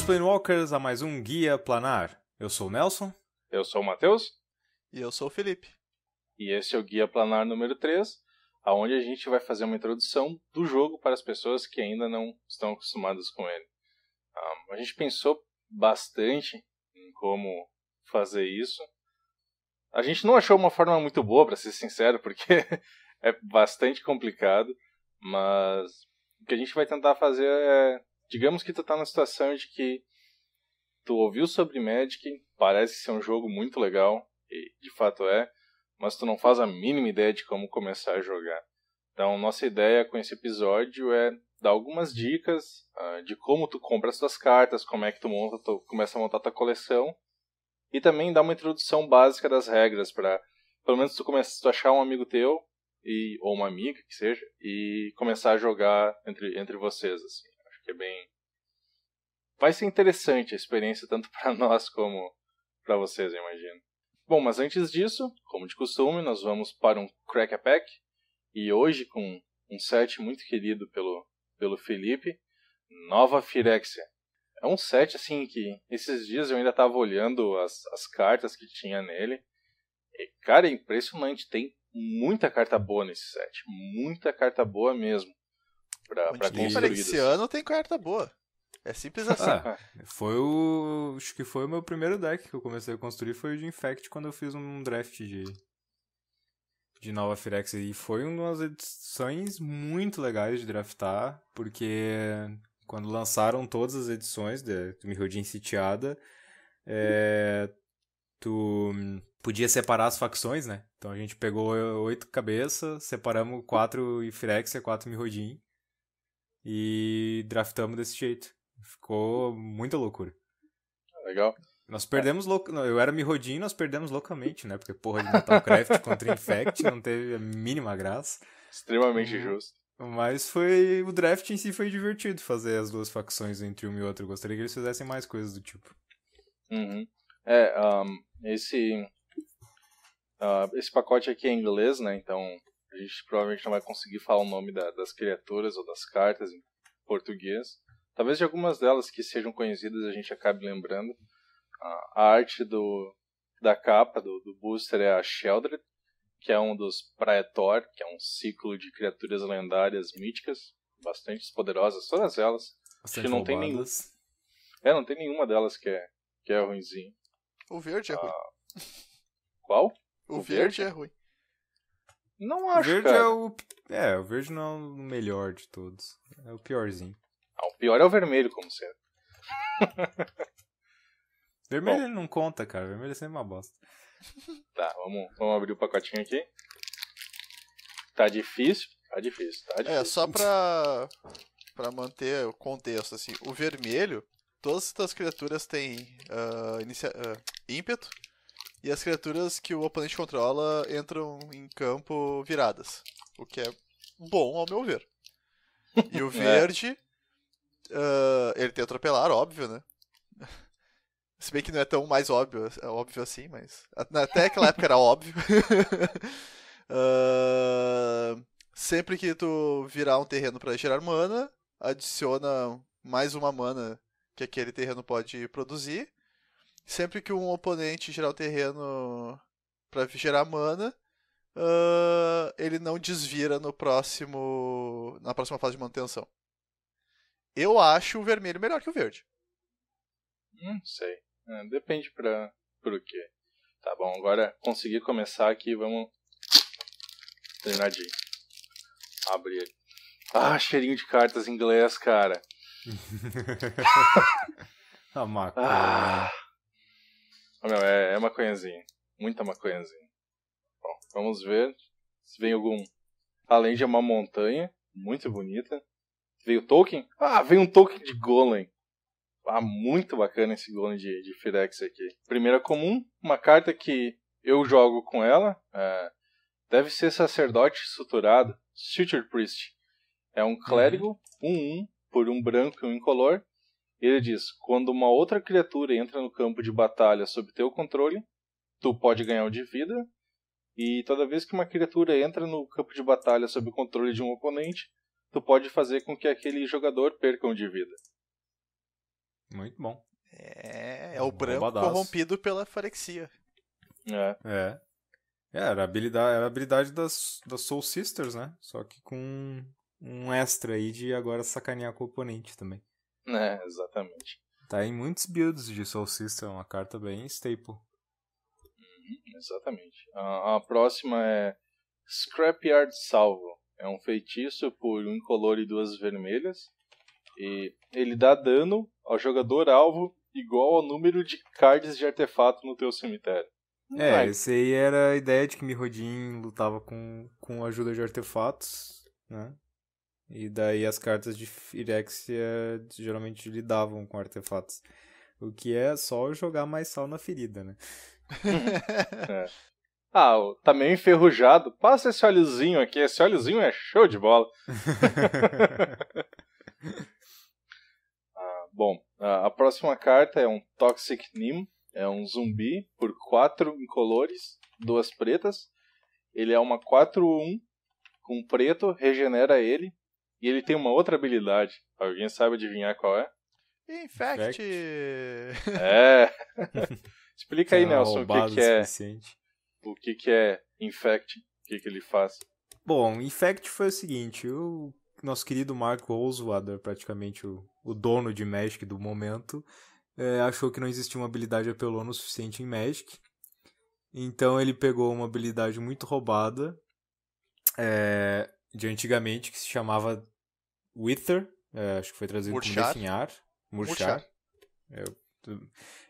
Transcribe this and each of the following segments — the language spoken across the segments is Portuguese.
Planewalkers, a mais um Guia Planar. Eu sou o Nelson. Eu sou o Matheus. E eu sou o Felipe. E esse é o Guia Planar número 3, onde a gente vai fazer uma introdução do jogo para as pessoas que ainda não estão acostumadas com ele. A gente pensou bastante em como fazer isso. A gente não achou uma forma muito boa, para ser sincero, porque é bastante complicado, mas o que a gente vai tentar fazer é, digamos que tu tá na situação de que tu ouviu sobre Magic, parece ser um jogo muito legal, e de fato é, mas tu não faz a mínima ideia de como começar a jogar. Então, nossa ideia com esse episódio é dar algumas dicas de como tu compra as tuas cartas, como é que tu começa a montar tua coleção, e também dar uma introdução básica das regras, para pelo menos tu achar um amigo teu, ou uma amiga, que seja, e começar a jogar entre vocês. Assim. Acho que é bem... Vai ser interessante a experiência, tanto para nós como para vocês, eu imagino. Bom, mas antes disso, como de costume, nós vamos para um Crack a Pack. E hoje com um set muito querido pelo Felipe, Nova Phyrexia. É um set assim que esses dias eu ainda estava olhando as cartas que tinha nele. E, cara, é impressionante, tem muita carta boa nesse set. Muita carta boa mesmo. Pra construídas. Esse ano tem carta boa. É simples assim. Acho que foi o meu primeiro deck que eu comecei a construir, foi o de Infect, quando eu fiz um draft de Nova Phyrexia. E foi uma das edições muito legais de draftar, porque quando lançaram todas as edições do Mirrodin Sitiada, tu podia separar as facções, né? Então a gente pegou 8 cabeças, separamos 4 Phyrexia, 4 Mirrodin e draftamos desse jeito. Ficou muita loucura. Legal. Nós perdemos eu era Mirrodin, nós perdemos loucamente, né? Porque porra de Metalcraft contra Infect não teve a mínima graça. Extremamente justo. Mas o draft em si foi divertido fazer as duas facções entre um e outro. Eu gostaria que eles fizessem mais coisas do tipo. Uhum. Esse pacote aqui é em inglês, né? Então a gente provavelmente não vai conseguir falar o nome das criaturas ou das cartas em português. Talvez de algumas delas que sejam conhecidas a gente acabe lembrando. A arte da capa do booster é a Sheldred, que é um dos Praetor, que é um ciclo de criaturas lendárias míticas, bastante poderosas, todas elas. Bastante Acho que não tem nenhuma. Não tem nenhuma delas que é ruimzinho. O verde é ruim. Qual? O verde é ruim. Não acho, o verde cara. o verde não é o melhor de todos. É o piorzinho. O pior é o vermelho, como sempre. Vermelho ele não conta, cara. Vermelho é sempre uma bosta. Tá, vamos abrir o pacotinho aqui. Tá difícil. Só pra manter o contexto, assim. O vermelho, todas as criaturas têm ímpeto. E as criaturas que o oponente controla entram em campo viradas. O que é bom, ao meu ver. E o verde... ele tem atropelar, óbvio, né? Se bem que não é tão mais óbvio assim, mas... Até aquela época era óbvio. Sempre que tu virar um terreno para gerar mana, adiciona mais uma mana que aquele terreno pode produzir. Sempre que um oponente gerar o terreno para gerar mana, ele não desvira na próxima fase de manutenção. Eu acho o vermelho melhor que o verde. Sei. Depende por o quê. Tá bom, agora consegui começar aqui, vamos terminar de abrir ele. Cheirinho de cartas em inglês, cara. A maconha. É maconhazinha. Muita maconhazinha. Bom, vamos ver se vem algum... Além de uma montanha, muito bonita. Veio token? Veio um token de Golem. Muito bacana esse Golem de Phyrexia aqui. Primeira comum, uma carta que eu jogo com ela. Deve ser Sacerdote Suturado, Suture Priest. É um clérigo, 1/1, por um branco e um incolor. Ele diz, quando uma outra criatura entra no campo de batalha sob teu controle, tu pode ganhar 1 de vida. E toda vez que uma criatura entra no campo de batalha sob o controle de um oponente, tu pode fazer com que aquele jogador perca 1 de vida. Muito bom. É o branco Roubadaço. corrompido pela farexia. Era a habilidade das Soul Sisters, né? Só que com um extra aí de agora sacanear com o oponente também. Exatamente. Tá em muitos builds de Soul Sister, uma carta bem staple. Exatamente. A próxima é Scrapyard Salvo. É um feitiço por um incolor e 2 vermelhas. E ele dá dano ao jogador alvo igual ao número de cards de artefato no teu cemitério. Esse aí era a ideia de que Mirrodin lutava com ajuda de artefatos, né? E daí as cartas de Phyrexia geralmente lidavam com artefatos. O que é só jogar mais sal na ferida, né? Tá meio enferrujado. Passa esse óleozinho aqui. Esse óleozinho é show de bola. Bom, a próxima carta é um Toxic Neem. É um zumbi por 4 incolores, 2 pretas. Ele é uma 4/1 com preto, regenera ele. E ele tem uma outra habilidade. Alguém sabe adivinhar qual é? Infect! Explica aí, Nelson, o que é Infect, o que ele faz. Bom, Infect foi o seguinte, o nosso querido Mark Oswalder, praticamente o dono de Magic do momento, achou que não existia uma habilidade apelona o suficiente em Magic. Então ele pegou uma habilidade muito roubada de antigamente, que se chamava Wither, acho que foi traduzido como definhar. Murchar.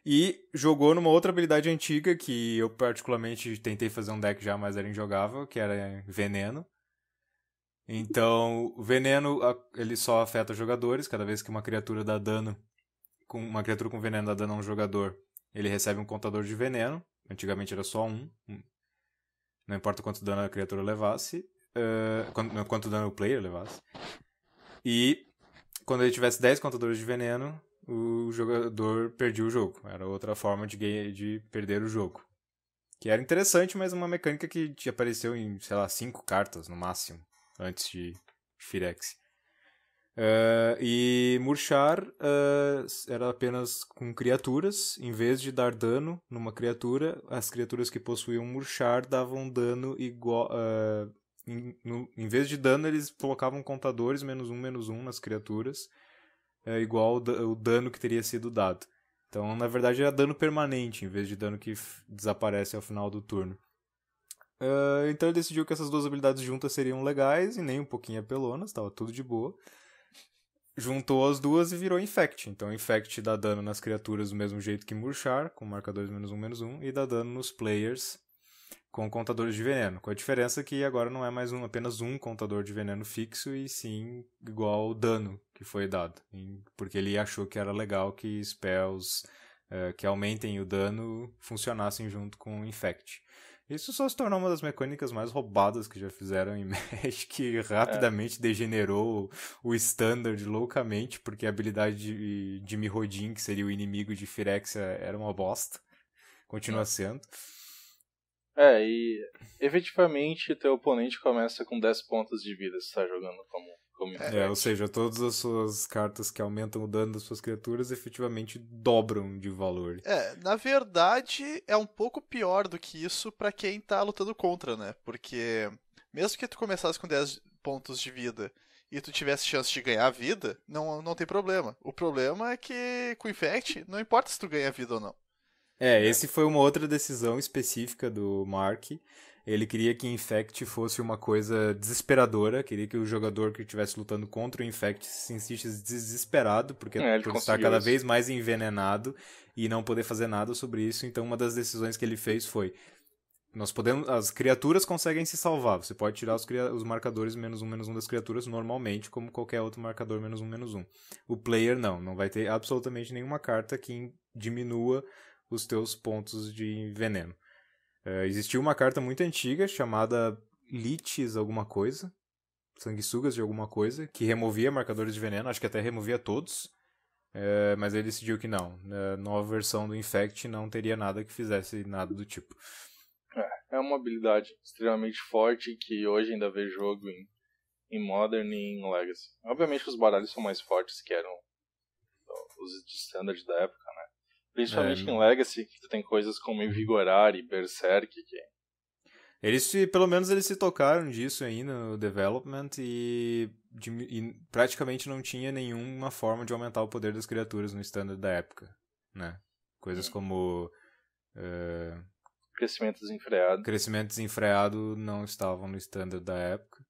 E jogou numa outra habilidade antiga que eu particularmente tentei fazer um deck já, mas era injogável, que era Veneno. Então, o Veneno ele só afeta jogadores. Cada vez que uma criatura dá dano, uma criatura com veneno dá dano a um jogador, ele recebe um contador de veneno. Antigamente era só um. Não importa quanto dano a criatura levasse. Quanto dano o player levasse. E quando ele tivesse 10 contadores de veneno, o jogador perdia o jogo. Era outra forma de perder o jogo. Que era interessante, mas uma mecânica que apareceu em, 5 cartas no máximo, antes de Phyrex. E Murchar era apenas com criaturas. Em vez de dar dano numa criatura, as criaturas que possuíam Murchar davam dano igual... em vez de dano, eles colocavam contadores -1/-1 nas criaturas, igual o dano que teria sido dado. Então, na verdade, era dano permanente, em vez de dano que desaparece ao final do turno. Então ele decidiu que essas duas habilidades juntas seriam legais e nem um pouquinho apelonas, estava tudo de boa. Juntou as duas e virou Infect. Então Infect dá dano nas criaturas do mesmo jeito que Murchar, com marcadores -1/-1, e dá dano nos players com contadores de veneno. Com a diferença que agora não é mais apenas um contador de veneno fixo, e sim igual ao dano que foi dado. Porque ele achou que era legal que spells que aumentem o dano funcionassem junto com o Infect. Isso só se tornou uma das mecânicas mais roubadas que já fizeram em Magic, que rapidamente degenerou o Standard loucamente, porque a habilidade de Mirrodin, que seria o inimigo de Phyrexia, era uma bosta. Continua sendo. E efetivamente teu oponente começa com 10 pontos de vida se tá jogando como ou seja, todas as suas cartas que aumentam o dano das suas criaturas efetivamente dobram de valor. Na verdade, é um pouco pior do que isso pra quem tá lutando contra, né? Porque mesmo que tu começasse com 10 pontos de vida e tu tivesse chance de ganhar vida, não tem problema. O problema é que com Infect, não importa se tu ganha vida ou não. Esse foi uma outra decisão específica do Mark. Ele queria que Infect fosse uma coisa desesperadora, queria que o jogador que estivesse lutando contra o Infect se sentisse desesperado, por estar cada vez mais envenenado e não poder fazer nada sobre isso. Então uma das decisões que ele fez foi: as criaturas conseguem se salvar, você pode tirar os marcadores -1/-1 das criaturas normalmente, como qualquer outro marcador -1/-1. O player não vai ter absolutamente nenhuma carta que diminua os teus pontos de veneno. Existia uma carta muito antiga chamada Leeches alguma coisa, sanguessugas de alguma coisa, que removia marcadores de veneno, acho que até removia todos, mas ele decidiu que não. Na nova versão do Infect não teria nada que fizesse nada do tipo. É uma habilidade extremamente forte que hoje ainda vê jogo em Modern e em Legacy. Obviamente os baralhos são mais fortes que eram os de Standard da época, né? Principalmente em Legacy, que tu tem coisas como Invigorar e Berserk, que... Pelo menos eles se tocaram disso ainda no development e praticamente não tinha nenhuma forma de aumentar o poder das criaturas no Standard da época, né? Coisas como... Crescimento desenfreado. Crescimento desenfreado não estavam no Standard da época.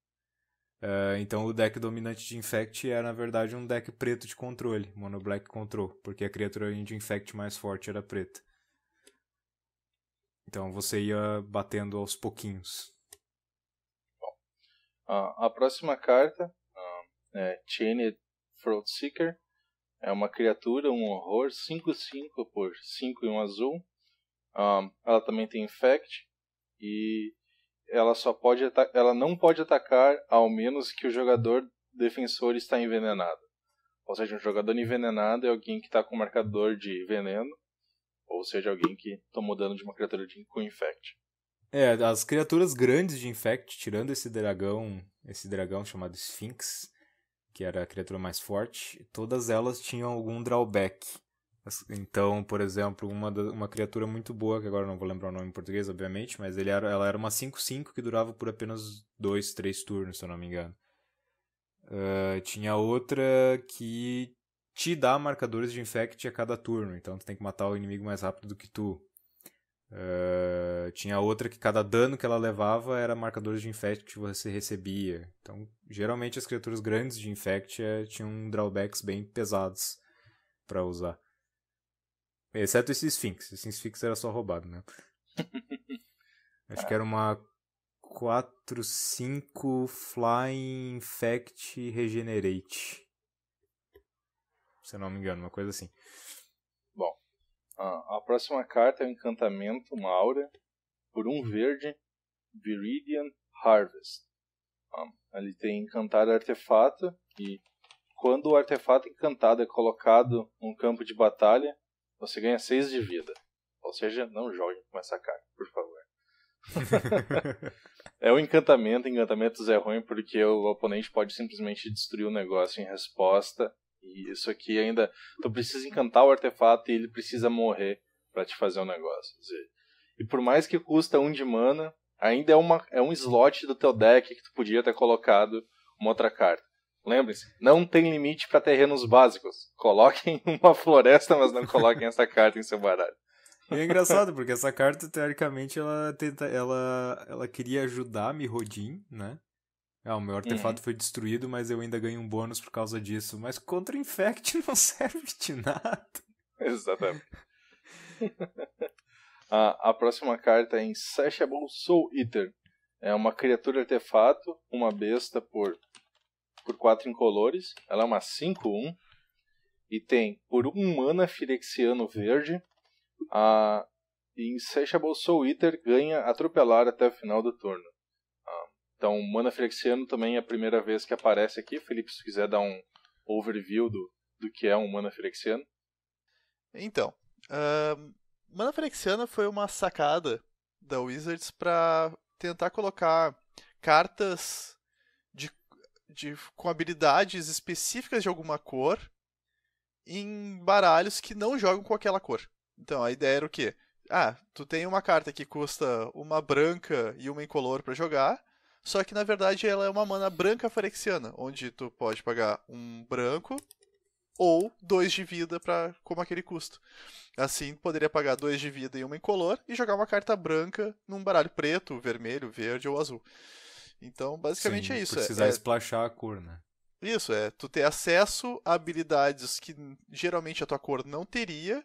Então o deck dominante de Infect era, na verdade, um deck preto de controle, Mono Black Control, porque a criatura de Infect mais forte era preta. Então você ia batendo aos pouquinhos. Bom, a próxima carta é Chained Throatseeker. É uma criatura, um horror, 5/5 por 5 e 1 azul. Ela também tem Infect e ela não pode atacar ao menos que o jogador defensor está envenenado. Ou seja, um jogador envenenado é alguém que está com marcador de veneno, ou seja, alguém que tomou dano de uma criatura com Infect. As criaturas grandes de Infect, tirando esse dragão chamado Sphinx, que era a criatura mais forte, todas elas tinham algum drawback. Então, por exemplo, uma criatura muito boa, que agora não vou lembrar o nome em português, obviamente, mas ela era uma 5/5 que durava por apenas 2, 3 turnos, se eu não me engano. Tinha outra que te dá marcadores de Infect a cada turno, então tu tem que matar o inimigo mais rápido do que tu. Tinha outra que cada dano que ela levava era marcadores de Infect que você recebia. Então, geralmente as criaturas grandes de Infect tinham drawbacks bem pesados pra usar. Exceto esse Sphinx. Esse Sphinx era só roubado, né? Acho que era uma 4/5 Flying Infect Regenerate. Se eu não me engano, uma coisa assim. Bom, a próxima carta é um encantamento, uma aura, por 1 verde, Viridian Harvest. Ele tem encantar artefato e quando o artefato encantado é colocado num campo de batalha, você ganha 6 de vida. Ou seja, não jogue com essa carta, por favor. É um encantamento. Encanamentos é ruim porque o oponente pode simplesmente destruir o negócio em resposta. E isso aqui ainda... Tu precisa encantar o artefato e ele precisa morrer pra te fazer o negócio. E por mais que custa 1 de mana, ainda é um slot do teu deck que tu podia ter colocado uma outra carta. Lembre-se, não tem limite para terrenos básicos. Coloquem uma floresta, mas não coloquem essa carta em seu baralho. E é engraçado, porque essa carta, teoricamente, ela queria ajudar Mirrodin, né? O meu artefato foi destruído, mas eu ainda ganho um bônus por causa disso. Mas contra Infect não serve de nada. Exatamente. A próxima carta é Insatiable Soul Eater. É uma criatura artefato, uma besta por 4 incolores. Ela é uma 5/1 e tem por 1 mana Phyrexiano verde. A Insatiable Soul Eater ganha atropelar até o final do turno. Então, mana Phyrexiano também é a primeira vez que aparece aqui. Felipe, se quiser dar um overview do que é um mana Phyrexiano. Então, mana Phyrexiana foi uma sacada da Wizards para tentar colocar cartas com habilidades específicas de alguma cor em baralhos que não jogam com aquela cor. Então, a ideia era o quê? Tu tem uma carta que custa uma branca e uma incolor para jogar, só que na verdade ela é uma mana branca Phyrexiana, onde tu pode pagar um branco ou 2 de vida como aquele custo. Assim, poderia pagar 2 de vida e uma incolor e jogar uma carta branca num baralho preto, vermelho, verde ou azul. Então, basicamente Sim, é isso. Precisar splashar a cor, né? Isso, tu ter acesso a habilidades que geralmente a tua cor não teria,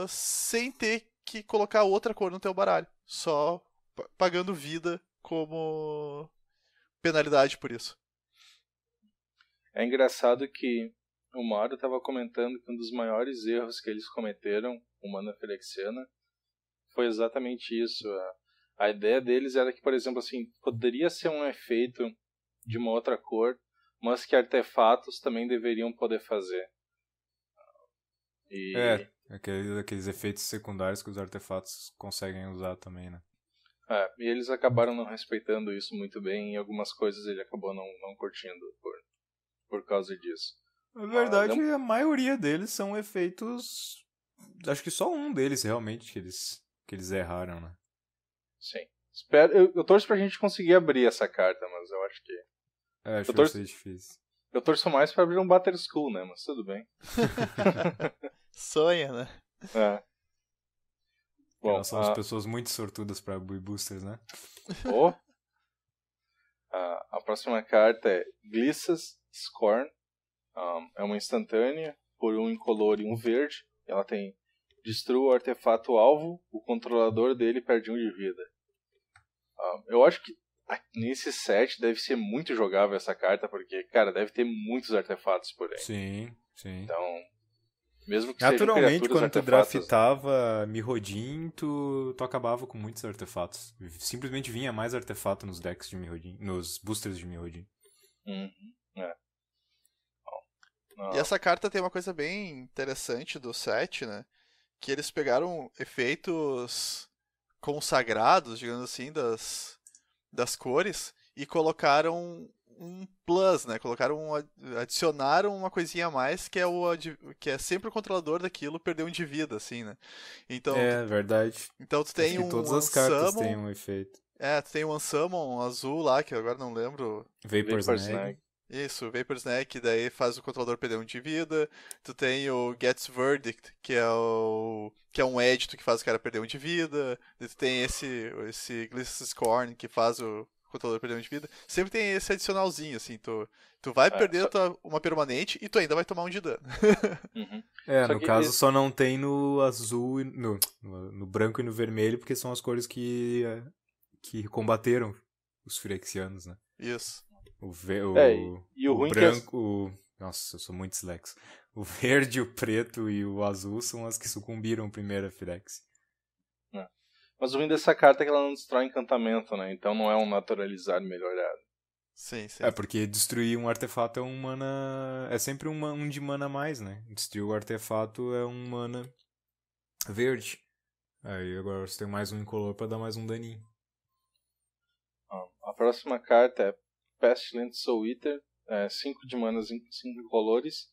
sem ter que colocar outra cor no teu baralho. Só pagando vida como penalidade por isso. É engraçado que o Mario estava comentando que um dos maiores erros que eles cometeram com mana Phyrexiana foi exatamente isso. A ideia deles era que, por exemplo, assim, poderia ser um efeito de uma outra cor, mas que artefatos também deveriam poder fazer. Aqueles efeitos secundários que os artefatos conseguem usar também, né? E eles acabaram não respeitando isso muito bem e algumas coisas ele acabou não curtindo por causa disso. Na verdade, a maioria deles são efeitos... Acho que só um deles, realmente, que eles erraram, né? Sim. Eu torço pra gente conseguir abrir essa carta, mas eu acho que... Acho que vai ser difícil. Eu torço mais pra abrir um Batter School, né? Mas tudo bem. Sonha, né? É. Bom, nós somos pessoas muito sortudas pra abrir boosters, né? Oh. A próxima carta é Glissas Scorn. É uma instantânea por um incolor e um verde. Ela tem destrua o artefato alvo, o controlador dele perde 1 de vida. Eu acho que nesse set deve ser muito jogável essa carta, porque, cara, deve ter muitos artefatos por aí. Sim, sim. Então, mesmo que naturalmente, quando tu artefatos... draftava Mirrodin, tu acabava com muitos artefatos. Simplesmente vinha mais artefato nos decks de Mirrodin, nos boosters de Mirrodin. E essa carta tem uma coisa bem interessante do set, né? Que eles pegaram efeitos consagrados, digamos assim, das cores e colocaram um plus, né? Adicionaram uma coisinha a mais que é sempre o controlador daquilo perder 1 de vida, assim, né? Então, verdade. Então tu tem todas as cartas têm um efeito. Tu tem um Unsummon azul lá, que eu agora não lembro. Vapor Snag. Isso, Vapor Snag, que daí faz o controlador perder 1 de vida. Tu tem o Gets Verdict, que é um édito que faz o cara perder 1 de vida. E tu tem esse Glissas Scorn, que faz o controlador perder 1 de vida. Sempre tem esse adicionalzinho, assim, tu vai perder uma permanente e tu ainda vai tomar 1 de dano. No caso só não tem no azul, no branco e no vermelho, porque são as cores que combateram os Phyrexianos, né? Isso. E o ruim branco... Nossa, eu sou muito dislexo. O verde, o preto e o azul são as que sucumbiram primeiro a Phyrex. Mas o ruim dessa carta é que ela não destrói encantamento, né? Então não é um naturalizar melhorado. Sim, sim. Porque destruir um artefato é um mana... É sempre um de mana a mais, né? Destruir o artefato é um mana verde. Aí agora você tem mais um incolor pra dar mais um daninho. A próxima carta é Pestilent Soul Eater, 5 de manas em 5 colores,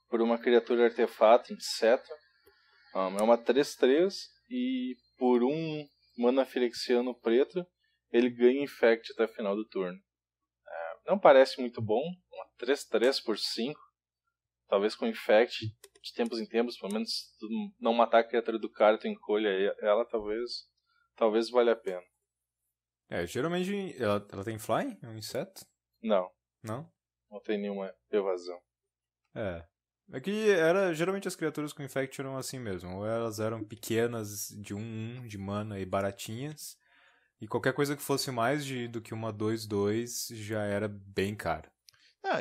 por uma criatura artefato, inseto. É uma 3/3 e por um mana Phyrexiano preto, ele ganha Infect até o final do turno. Não parece muito bom, uma 3/3 por 5, talvez com Infect de tempos em tempos, pelo menos tu não matar a criatura do cara, tu encolha ela, talvez valha a pena. Geralmente ela tem fly? É um inseto? Não. Não? Não tem nenhuma evasão. É que geralmente as criaturas com Infect eram assim mesmo. Ou elas eram pequenas de 1/1 de mana e baratinhas. E qualquer coisa que fosse mais do que uma 2/2 já era bem cara.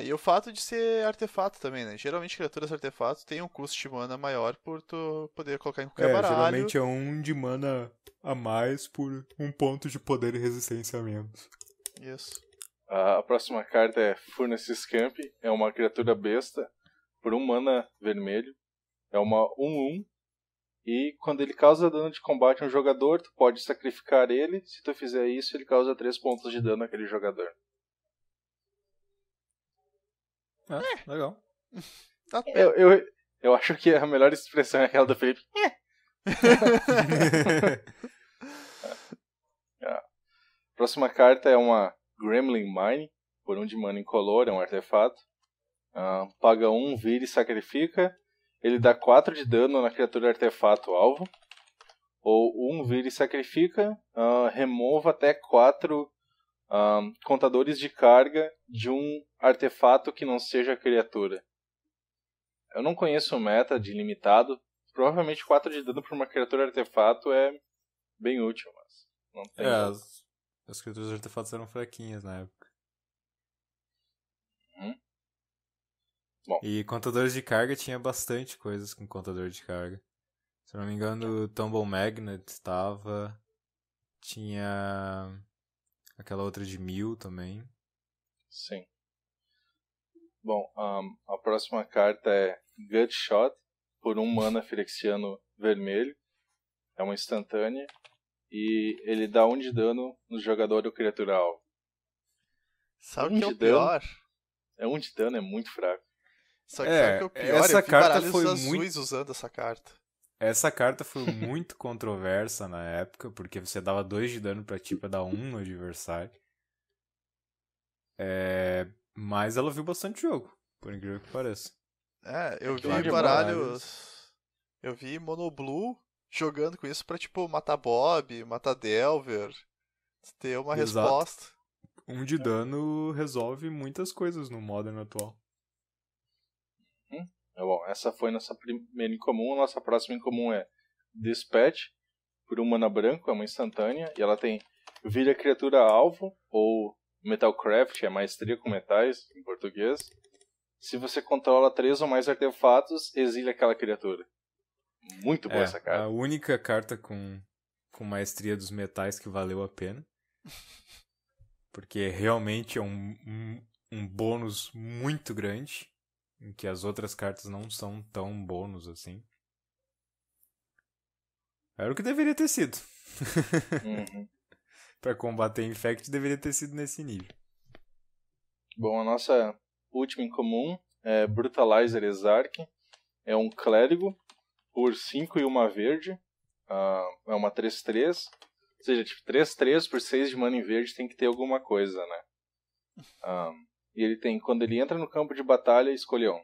E o fato de ser artefato também, né? Geralmente criaturas artefatos têm um custo de mana maior por tu poder colocar em qualquer baralho. Geralmente é 1 de mana a mais por 1 ponto de poder e resistência a menos. Isso. A próxima carta é Furnace Scamp, é uma criatura besta por 1 mana vermelho. É uma 1/1 e quando ele causa dano de combate a um jogador, tu pode sacrificar ele. Se tu fizer isso, ele causa 3 pontos de dano àquele jogador. Legal. Eu acho que a melhor expressão é aquela do Felipe. Próxima carta é uma Gremlin Mine, por 1 de mana incolor, é um artefato. Paga 1, vira e sacrifica. Ele dá 4 de dano na criatura artefato alvo. Ou 1, vira e sacrifica. Remova até 4 contadores de carga de um artefato que não seja criatura. Eu não conheço o meta de limitado. Provavelmente 4 de dano por uma criatura artefato é bem útil, mas não tem. As criaturas de artefatos eram fraquinhas na época. Bom. E contadores de carga tinha bastante coisas com contador de carga. Se eu não me engano, o Tumble Magnet estava. Tinha aquela outra de 1000 também. Sim. Bom, a próxima carta é Gutshot, por 1 mana Phyrexiano vermelho. É uma instantânea. E ele dá 1 de dano no jogador ou criatura alvo. Sabe o que é o pior? 1 de dano é muito fraco. Só que sabe o que é o pior? Essa Eu vi carta baralhos foi azuis usando essa carta. Essa carta foi muito controversa na época, porque você dava 2 de dano pra ti pra dar 1 no adversário. Mas ela viu bastante jogo, por incrível que pareça. Eu que lá vi de baralhos... Eu vi Monoblue jogando com isso pra, tipo, matar Bob, matar Delver, ter uma Exato. resposta. 1 de dano resolve muitas coisas no Modern atual. Bom, essa foi nossa primeira incomum. A nossa próxima incomum é Dispatch, por 1 mana branco, é uma instantânea, e ela tem vira criatura alvo, ou Metalcraft, é maestria com metais, em português. Se você controla 3 ou mais artefatos, exile aquela criatura. Muito boa essa carta. A única carta com maestria dos metais que valeu a pena. Porque realmente é um bônus muito grande, em que as outras cartas não são tão bônus assim. Era o que deveria ter sido. Pra combater Infect deveria ter sido nesse nível. Bom, a nossa última incomum é Brutalizer Exarch. É um clérigo por 5 e 1 verde. É uma 3/3. Ou seja, tipo, 3/3 por 6 de mana em verde tem que ter alguma coisa, né? E ele tem, quando ele entra no campo de batalha, escolha um.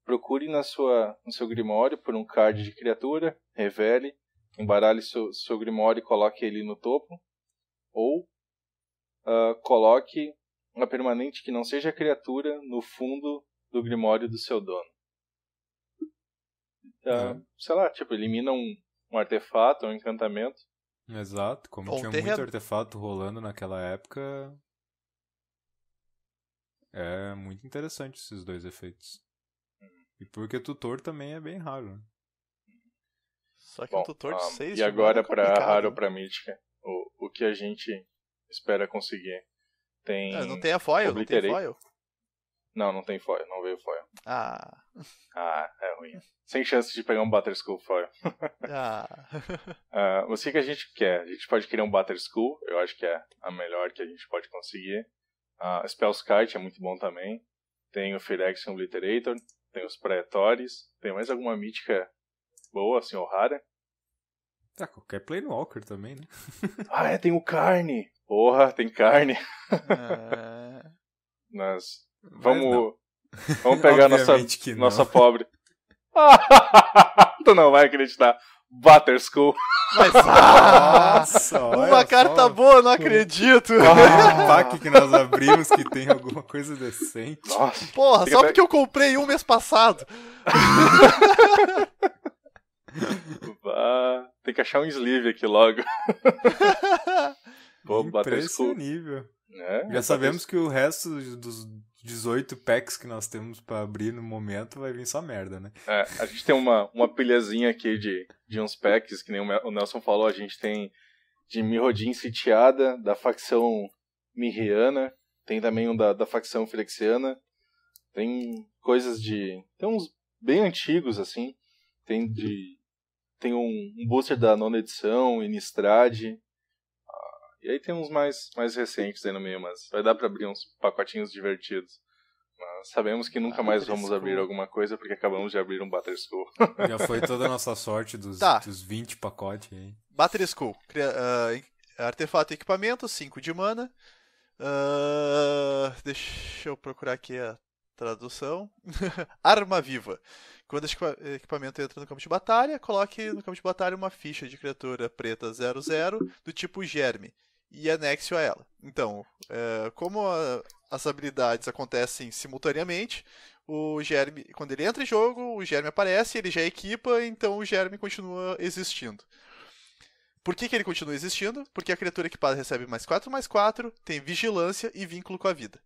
Procure no seu Grimório por um card de criatura, revele, embaralhe seu Grimório e coloque ele no topo. Ou coloque uma permanente que não seja criatura no fundo do Grimório do seu dono. Sei lá, tipo, elimina um artefato, um encantamento. Exato, como Ou tinha terreno. muito artefato rolando naquela época. É muito interessante esses 2 efeitos. E porque tutor também é bem raro, né? Só que um tutor de 6 de E agora mana é complicado. raro ou pra mítica, o que a gente espera conseguir? Tem Não tem a foil, não tem foil. Não tem foil, não veio foil. É ruim. Sem chance de pegar um Batterskull foil. Mas o que a gente quer? A gente pode criar um Batterskull, eu acho que é a melhor que a gente pode conseguir. Spellskite é muito bom também. Tem o Phyrexian Obliterator, tem os Praetores, tem mais alguma mítica boa, assim, ou rara. Qualquer Planewalker também, né? Tem o Carne! Porra, tem Carne! Mas vamos pegar nossa pobre. Tu não vai acreditar. Batterskull. Mas, nossa, uma carta boa, não acredito. O pack que nós abrimos que tem alguma coisa decente. Nossa. Porra, só porque eu comprei um mês passado. Tem que achar um sleeve aqui logo. Pô, impressionível. Já sabemos que o resto dos 18 packs que nós temos pra abrir no momento vai vir só merda, né? A gente tem uma pilhazinha aqui de uns packs, que nem o Nelson falou, a gente tem de Mirrodin sitiada, da facção Mirriana, tem também um da facção Phyrexiana, tem coisas tem uns bem antigos, assim, tem um booster da 9ª edição, Innistrad, e aí tem uns mais recentes aí no meio, mas vai dar pra abrir uns pacotinhos divertidos. Mas sabemos que nunca mais vamos abrir alguma coisa, porque acabamos de abrir um Batterskull. Já foi toda a nossa sorte dos 20 pacotes aí. Batterskull. Artefato e equipamento, 5 de mana. Deixa eu procurar aqui a tradução. Arma viva. Quando esse equipamento entra no campo de batalha, coloque no campo de batalha uma ficha de criatura preta 0/0 do tipo Germe e anexe a ela. Então, como as habilidades acontecem simultaneamente, o Germe, quando ele entra em jogo, o Germe aparece, ele já equipa, então o Germe continua existindo. Por que ele continua existindo? Porque a criatura equipada recebe +4/+4, tem vigilância e vínculo com a vida.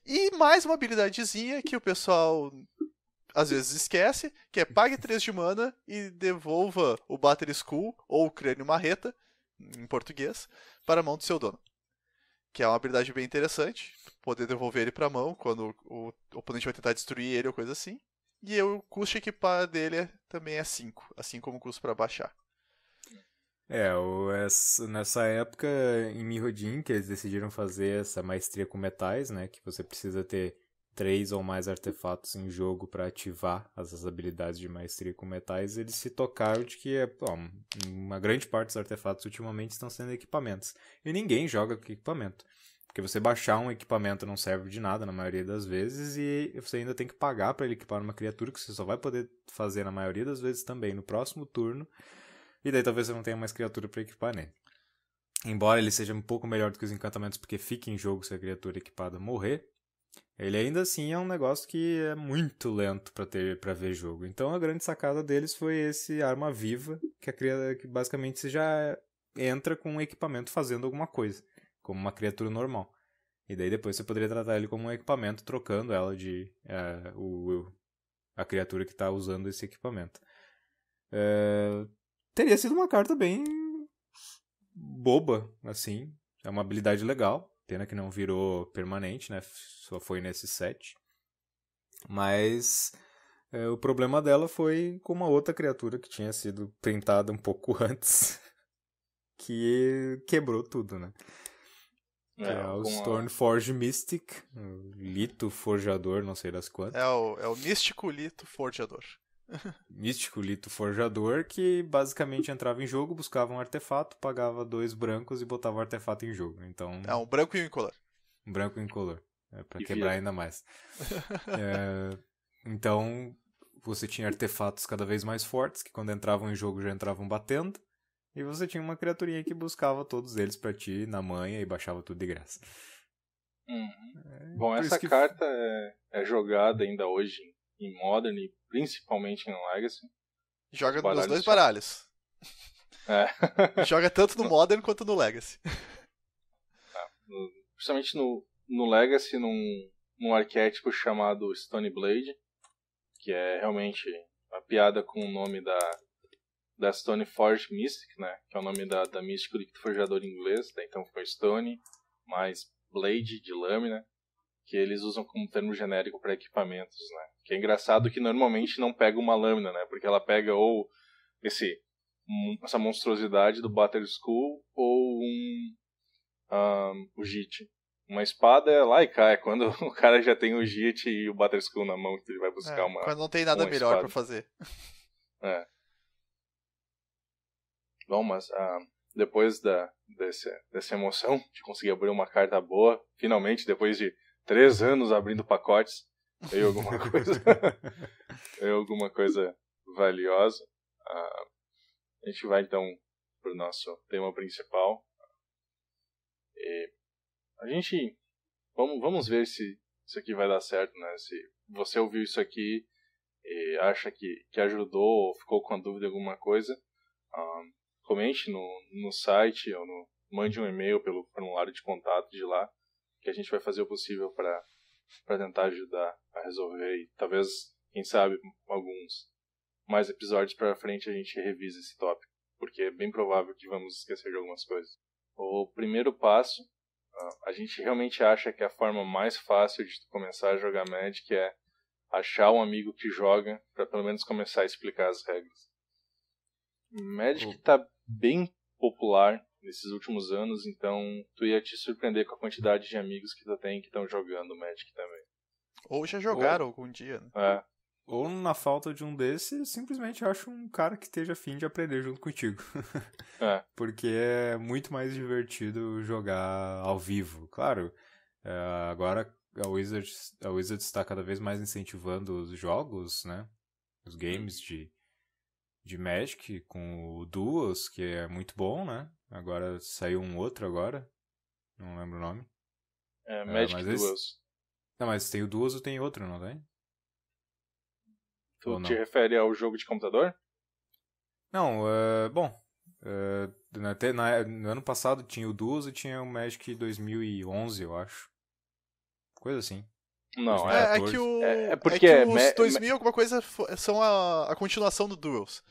E mais uma habilidadezinha que o pessoal às vezes esquece, que é pague 3 de mana e devolva o Batterskull, ou o Crânio Marreta, em português, para a mão do seu dono. Que é uma habilidade bem interessante, poder devolver ele para a mão quando o oponente vai tentar destruir ele ou coisa assim. E o custo de equipar dele também é 5, assim como o custo para baixar. Nessa época, em Mirrodin, que eles decidiram fazer essa maestria com metais, né? Que você precisa ter 3 ou mais artefatos em jogo para ativar as habilidades de maestria com metais, eles se tocaram de que uma grande parte dos artefatos ultimamente estão sendo equipamentos. E ninguém joga com equipamento. Porque você baixar um equipamento não serve de nada na maioria das vezes e você ainda tem que pagar para ele equipar uma criatura que você só vai poder fazer na maioria das vezes também no próximo turno. E daí talvez você não tenha mais criatura para equipar nele. Embora ele seja um pouco melhor do que os encantamentos porque fica em jogo se a criatura equipada morrer, ele ainda assim é um negócio que é muito lento para ver jogo. Então a grande sacada deles foi esse arma viva, que basicamente você já entra com um equipamento fazendo alguma coisa, como uma criatura normal. E daí depois você poderia tratar ele como um equipamento, trocando ela de a criatura que está usando esse equipamento. Teria sido uma carta bem boba, assim. É uma habilidade legal. Pena que não virou permanente, né? Só foi nesse set. Mas o problema dela foi com uma outra criatura que tinha sido printada um pouco antes. Que quebrou tudo, né? Que é o Stoneforge Mystic. O Lito Forjador, não sei das quantas. É o Místico Lito Forjador. Místico Lito Forjador, que basicamente entrava em jogo, buscava um artefato, pagava 2 brancos e botava o artefato em jogo. Então, um branco e um incolor. Um branco incolor. Pra quebrar ainda mais. Então, você tinha artefatos cada vez mais fortes, que quando entravam em jogo já entravam batendo. E você tinha uma criaturinha que buscava todos eles pra ti na manha e baixava tudo de graça. Bom, essa carta é jogada ainda hoje em Modern e principalmente em Legacy. Joga nos 2 baralhos. Joga tanto no Modern quanto no Legacy. Principalmente no Legacy, num arquétipo chamado Stoneblade, que é realmente uma piada com o nome da Stoneforge Mystic, né? Que é o nome da Místico Líquido Forjador em inglês. Então ficou Stone mais Blade de lâmina, que eles usam como termo genérico para equipamentos, né? Que é engraçado que normalmente não pega uma lâmina, né? Porque ela pega ou essa monstruosidade do Batterskull ou o JIT. Uma espada é lá e cá, é quando o cara já tem o JIT e o Batterskull na mão que ele vai buscar quando não tem nada melhor para fazer. Bom, mas depois dessa emoção de conseguir abrir uma carta boa, finalmente, depois de 3 anos abrindo pacotes, veio alguma coisa valiosa. A gente vai então para o nosso tema principal. A gente vamos ver se isso aqui vai dar certo, né? Se você ouviu isso aqui e acha que ajudou ou ficou com a dúvida de alguma coisa, comente no site ou mande um e-mail pelo formulário de contato de lá, que a gente vai fazer o possível para tentar ajudar a resolver e talvez, quem sabe, alguns mais episódios para frente a gente revise esse tópico, porque é bem provável que vamos esquecer de algumas coisas. O primeiro passo, a gente realmente acha que a forma mais fácil de começar a jogar Magic é achar um amigo que joga para pelo menos começar a explicar as regras. Magic está bem popular nesses últimos anos, então tu ia te surpreender com a quantidade de amigos que tu tem que estão jogando Magic também. Ou já jogaram algum dia, né? Ou na falta de um desses, simplesmente acha um cara que esteja afim de aprender junto contigo. Porque é muito mais divertido jogar ao vivo. Claro, agora a Wizards está cada vez mais incentivando os jogos, né? Os games de Magic com o Duels, que é muito bom, né? Agora saiu um outro agora. Não lembro o nome. Magic Duels. Não, mas tem o Duels ou tem outro, não tem? Tu te refere ao jogo de computador? Não, no ano passado tinha o Duels e tinha o Magic 2011, eu acho. Coisa assim. Não, porque os 2000 alguma coisa são a continuação do Duels.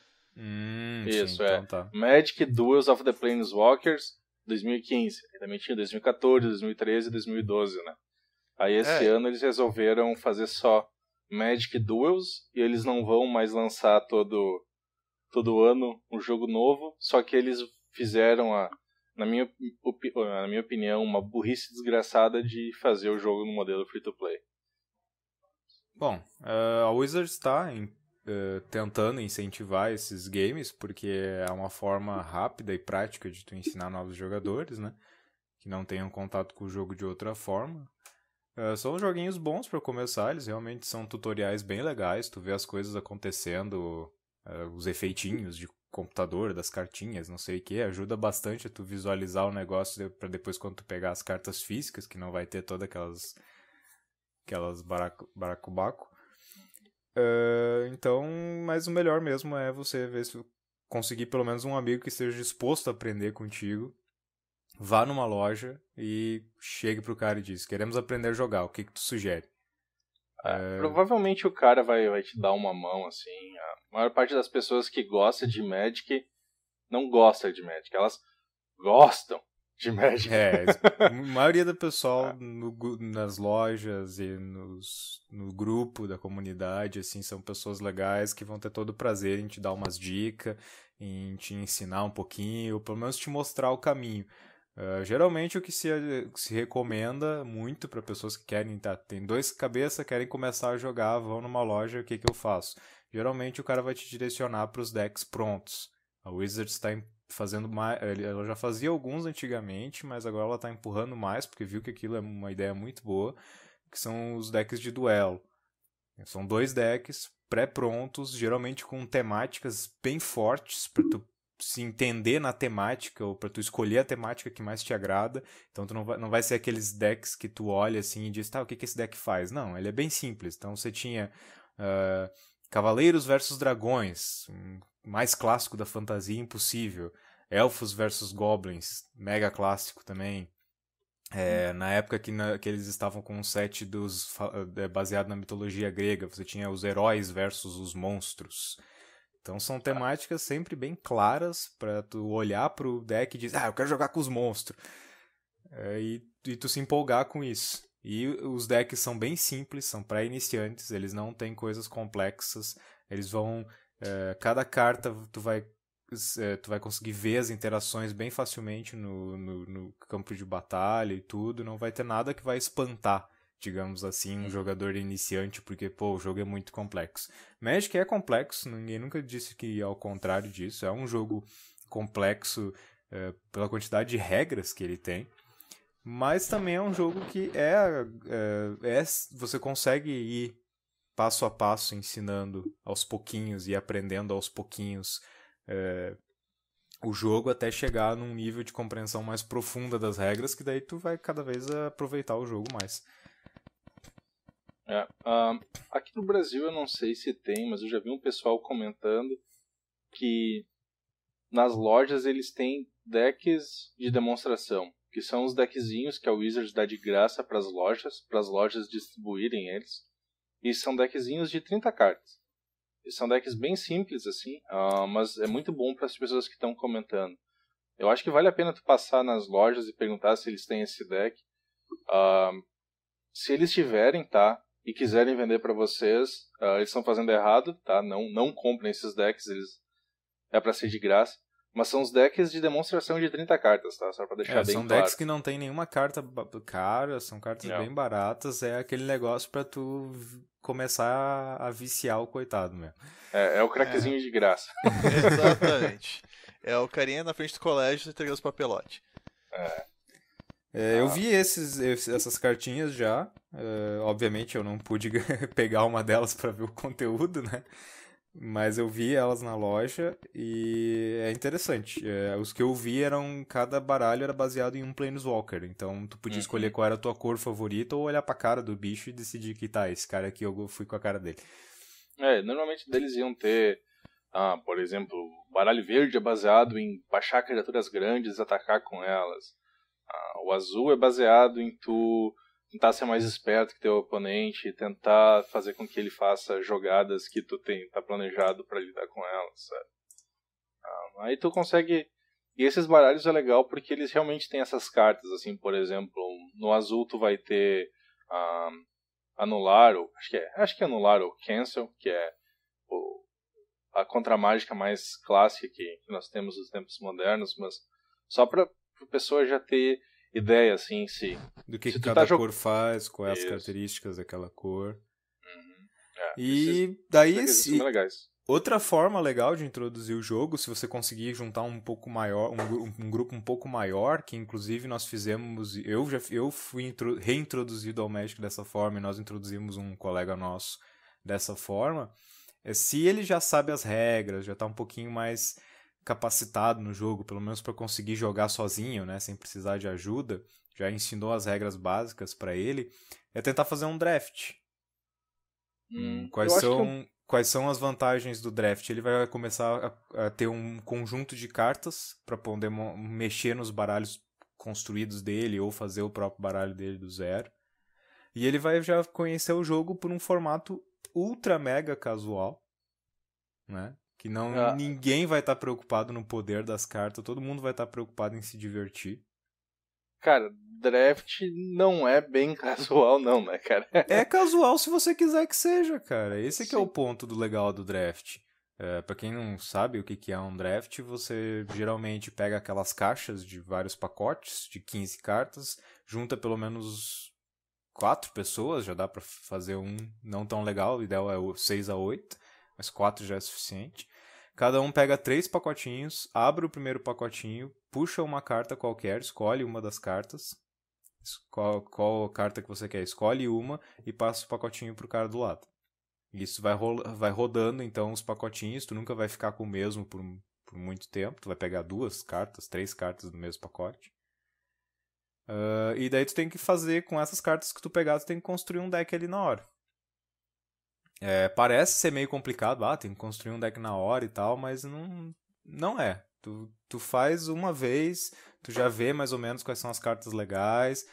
Isso, sim, então tá. Magic Duels of the Planeswalkers 2015. Também tinha 2014, 2013 e 2012, né? Aí esse ano eles resolveram fazer só Magic Duels e eles não vão mais lançar todo ano um jogo novo, só que eles fizeram, na minha opinião, uma burrice desgraçada de fazer o jogo no modelo free-to-play. Bom, a Wizards está tentando incentivar esses games, porque é uma forma rápida e prática de tu ensinar novos jogadores, né? Que não tenham contato com o jogo de outra forma. São joguinhos bons para começar, eles realmente são tutoriais bem legais, tu vê as coisas acontecendo, os efeitinhos de computador, das cartinhas, não sei o que, ajuda bastante a tu visualizar o negócio para depois quando tu pegar as cartas físicas, que não vai ter todas aquelas baracubaco. Então, mas o melhor mesmo é você ver se conseguir pelo menos um amigo que esteja disposto a aprender contigo. Vá numa loja e chegue pro cara e diz: queremos aprender a jogar, o que tu sugere? Provavelmente o cara vai te dar uma mão, assim. A maior parte das pessoas que gosta de Magic não gosta de Magic, elas gostam de Magic. A maioria do pessoal nas lojas e no grupo da comunidade, assim, são pessoas legais que vão ter todo o prazer em te dar umas dicas, em te ensinar um pouquinho, ou pelo menos te mostrar o caminho. Geralmente o que se recomenda muito para pessoas que querem, tem dois cabeças, querem começar a jogar, vão numa loja, o que eu faço? Geralmente o cara vai te direcionar para os decks prontos. A Wizards está fazendo mais, ela já fazia alguns antigamente, mas agora ela está empurrando mais, porque viu que aquilo é uma ideia muito boa, que são os decks de duelo. São 2 decks pré-prontos, geralmente com temáticas bem fortes, para tu se entender na temática, ou para tu escolher a temática que mais te agrada. Então tu não vai ser aqueles decks que tu olha assim e diz, tá, o que esse deck faz? Não, ele é bem simples. Então você tinha Cavaleiros versus Dragões, mais clássico da fantasia impossível. Elfos versus Goblins, mega clássico também. Na época que eles estavam com um set baseado na mitologia grega, você tinha os heróis versus os monstros. Então são temáticas sempre bem claras para tu olhar pro deck e dizer, eu quero jogar com os monstros. E tu se empolgar com isso. E os decks são bem simples, são para iniciantes, eles não têm coisas complexas. Eles vão... cada carta tu vai conseguir ver as interações bem facilmente no campo de batalha e tudo. Não vai ter nada que vai espantar, digamos assim, um jogador iniciante, porque, o jogo é muito complexo. Magic é complexo, ninguém nunca disse que é ao contrário disso. É um jogo complexo pela quantidade de regras que ele tem, mas também é um jogo que você consegue ir passo a passo ensinando aos pouquinhos e aprendendo aos pouquinhos o jogo até chegar num nível de compreensão mais profunda das regras, que daí tu vai cada vez aproveitar o jogo mais. Aqui no Brasil eu não sei se tem, mas eu já vi um pessoal comentando que nas lojas eles têm decks de demonstração, que são os deckzinhos que a Wizards dá de graça para as lojas distribuírem eles, e são deckzinhos de 30 cartas. E são decks bem simples assim, mas é muito bom para as pessoas que estão comentando. Eu acho que vale a pena tu passar nas lojas e perguntar se eles têm esse deck. Se eles tiverem, tá? E quiserem vender para vocês, eles estão fazendo errado, tá? Não comprem esses decks, é para ser de graça. Mas são os decks de demonstração de 30 cartas, tá? Só para deixar bem claro. São decks que não tem nenhuma carta cara, são cartas bem baratas, é aquele negócio para tu começar a viciar o coitado mesmo. É o craquezinho de graça. Exatamente. É o carinha na frente do colégio entregando os papelotes. Eu vi essas cartinhas já. Obviamente eu não pude pegar uma delas para ver o conteúdo, né? Mas eu vi elas na loja e é interessante. Os que eu vi cada baralho era baseado em um Planeswalker. Então tu podia escolher qual era a tua cor favorita ou olhar pra cara do bicho e decidir que esse cara aqui eu fui com a cara dele. Normalmente eles iam ter, por exemplo, o baralho verde é baseado em baixar criaturas grandes e atacar com elas. O azul é baseado em tu tentar ser mais esperto que teu oponente e tentar fazer com que ele faça jogadas que tu tá planejado para lidar com elas, sabe? Aí tu consegue... E esses baralhos é legal porque eles realmente têm essas cartas, assim, por exemplo, no azul tu vai ter anular, ou acho que é anular ou cancel, que é a contramágica mais clássica que nós temos nos tempos modernos, mas só para a pessoa já ter ideia, assim, do que cada cor faz, quais as características daquela cor. E daí esses são legais. outra forma legal de introduzir o jogo, se você conseguir juntar um pouco maior, um grupo um pouco maior, que inclusive nós fizemos, eu fui reintroduzido ao Magic dessa forma e nós introduzimos um colega nosso dessa forma, se ele já sabe as regras, já está um pouquinho mais capacitado no jogo, pelo menos para conseguir jogar sozinho, né, sem precisar de ajuda, já ensinou as regras básicas para ele, é tentar fazer um draft. Quais são as vantagens do draft? Ele vai começar a ter um conjunto de cartas para poder mexer nos baralhos construídos dele ou fazer o próprio baralho dele do zero. E ele vai já conhecer o jogo por um formato ultra mega casual, né? Que ninguém vai estar preocupado no poder das cartas, todo mundo vai estar preocupado em se divertir. Cara, draft não é bem casual não, né, cara? É casual se você quiser que seja, cara. Esse que é o ponto do legal do draft. Pra quem não sabe o que é um draft, você geralmente pega aquelas caixas de vários pacotes, de 15 cartas, junta pelo menos 4 pessoas, já dá pra fazer um não tão legal, o ideal é o 6 a 8, mas 4 já é suficiente. Cada um pega 3 pacotinhos, abre o primeiro pacotinho, puxa uma carta qualquer, escolhe uma das cartas, qual carta que você quer, escolhe uma e passa o pacotinho pro cara do lado. Isso vai rodando então os pacotinhos, tu nunca vai ficar com o mesmo por muito tempo, tu vai pegar 2 cartas, 3 cartas do mesmo pacote. E daí tu tem que fazer com essas cartas que tu pegar, tu tem que construir um deck ali na hora. Parece ser meio complicado, tem que construir um deck na hora e tal, mas não é. Tu faz uma vez, tu já vê mais ou menos quais são as cartas legais,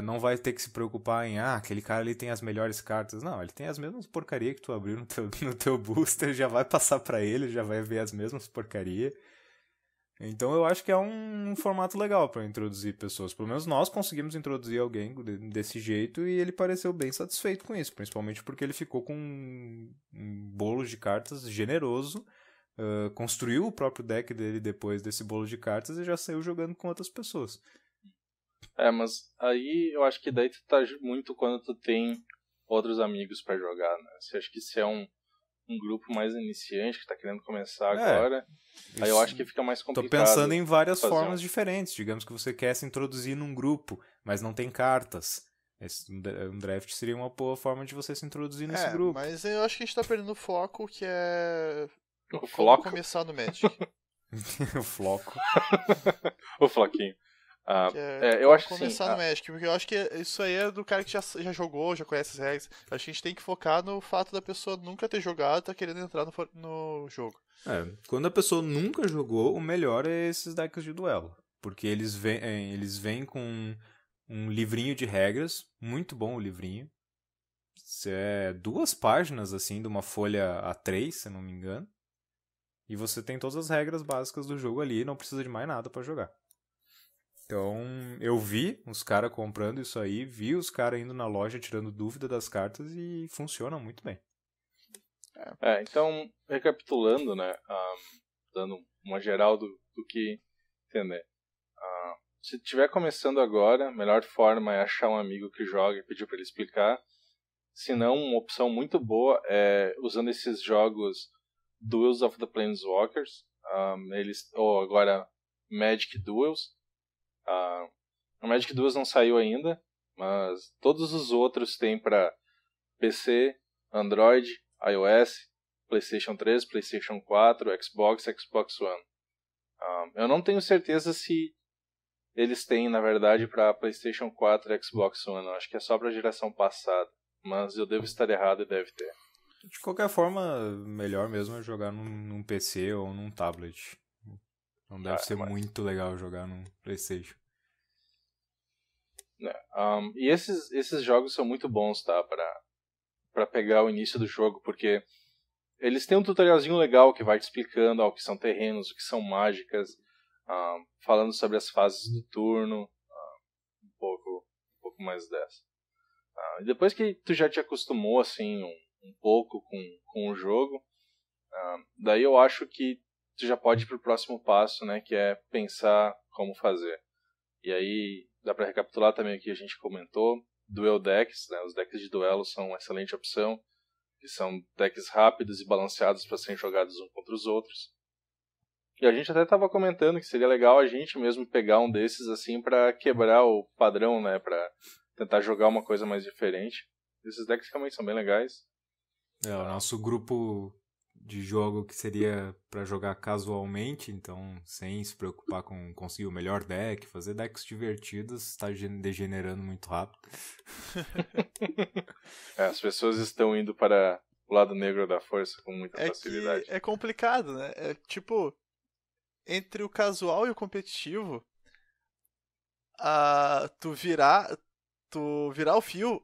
não vai ter que se preocupar em, aquele cara ali tem as melhores cartas. Não, ele tem as mesmas porcaria que tu abriu no teu booster, já vai passar pra ele, já vai ver as mesmas porcaria. Então eu acho que é um formato legal para introduzir pessoas. Pelo menos nós conseguimos introduzir alguém desse jeito e ele pareceu bem satisfeito com isso. Principalmente porque ele ficou com um bolo de cartas generoso, construiu o próprio deck dele depois desse bolo de cartas e já saiu jogando com outras pessoas. Mas aí eu acho que daí tu tá muito quando tu tem outros amigos para jogar, né? Você acha que se é um grupo mais iniciante que tá querendo começar agora, aí eu acho que fica mais complicado. Tô pensando em várias formas diferentes. Digamos que você quer se introduzir num grupo, mas não tem cartas. Um draft seria uma boa forma de você se introduzir nesse grupo. Mas eu acho que a gente tá perdendo o foco, que é como começar no Magic. O floco. O floquinho. Eu acho que começar no Magic, porque eu acho que isso aí é do cara que já jogou, já conhece as regras. Acho que a gente tem que focar no fato da pessoa nunca ter jogado e tá querendo entrar no jogo. Quando a pessoa nunca jogou, o melhor é esses decks de duelo. Porque eles vêm com um livrinho de regras, muito bom o livrinho. É 2 páginas, assim, de uma folha A3, se não me engano. E você tem todas as regras básicas do jogo ali e não precisa de mais nada pra jogar. Então, eu vi os caras comprando isso aí, vi os caras indo na loja tirando dúvida das cartas e funciona muito bem. Então, recapitulando, né, dando uma geral do que entender. Se estiver começando agora, a melhor forma é achar um amigo que joga e pedir para ele explicar. Se não, uma opção muito boa é usando esses jogos Duels of the Planeswalkers, ou agora Magic Duels. O Magic Duels não saiu ainda, mas todos os outros tem para PC, Android, iOS, PlayStation 3, PlayStation 4, Xbox One. Eu não tenho certeza se eles têm, na verdade, para PlayStation 4 e Xbox One. Eu acho que é só para a geração passada, mas eu devo estar errado e deve ter. De qualquer forma, melhor mesmo é jogar num PC ou num tablet. Não deve ser muito legal jogar num PlayStation. E esses jogos são muito bons, tá? Pra pegar o início do jogo, porque eles têm um tutorialzinho legal que vai te explicando o que são terrenos, o que são mágicas, falando sobre as fases do turno, um pouco mais dessa. E depois que tu já te acostumou assim um pouco com o jogo, daí eu acho que tu já pode ir pro próximo passo, né, que é pensar como fazer. E aí dá para recapitular também o que a gente comentou. Duel decks, né, os decks de duelo são uma excelente opção. que são decks rápidos e balanceados para serem jogados uns contra os outros. E a gente até estava comentando que seria legal a gente mesmo pegar um desses assim para quebrar o padrão, né, para tentar jogar uma coisa mais diferente. Esses decks realmente são bem legais. O nosso grupo de jogo que seria para jogar casualmente, então sem se preocupar com conseguir o melhor deck, fazer decks divertidos, está degenerando muito rápido. As pessoas estão indo para o lado negro da força com muita facilidade. É complicado, né? É tipo, entre o casual e o competitivo, tu virar o fio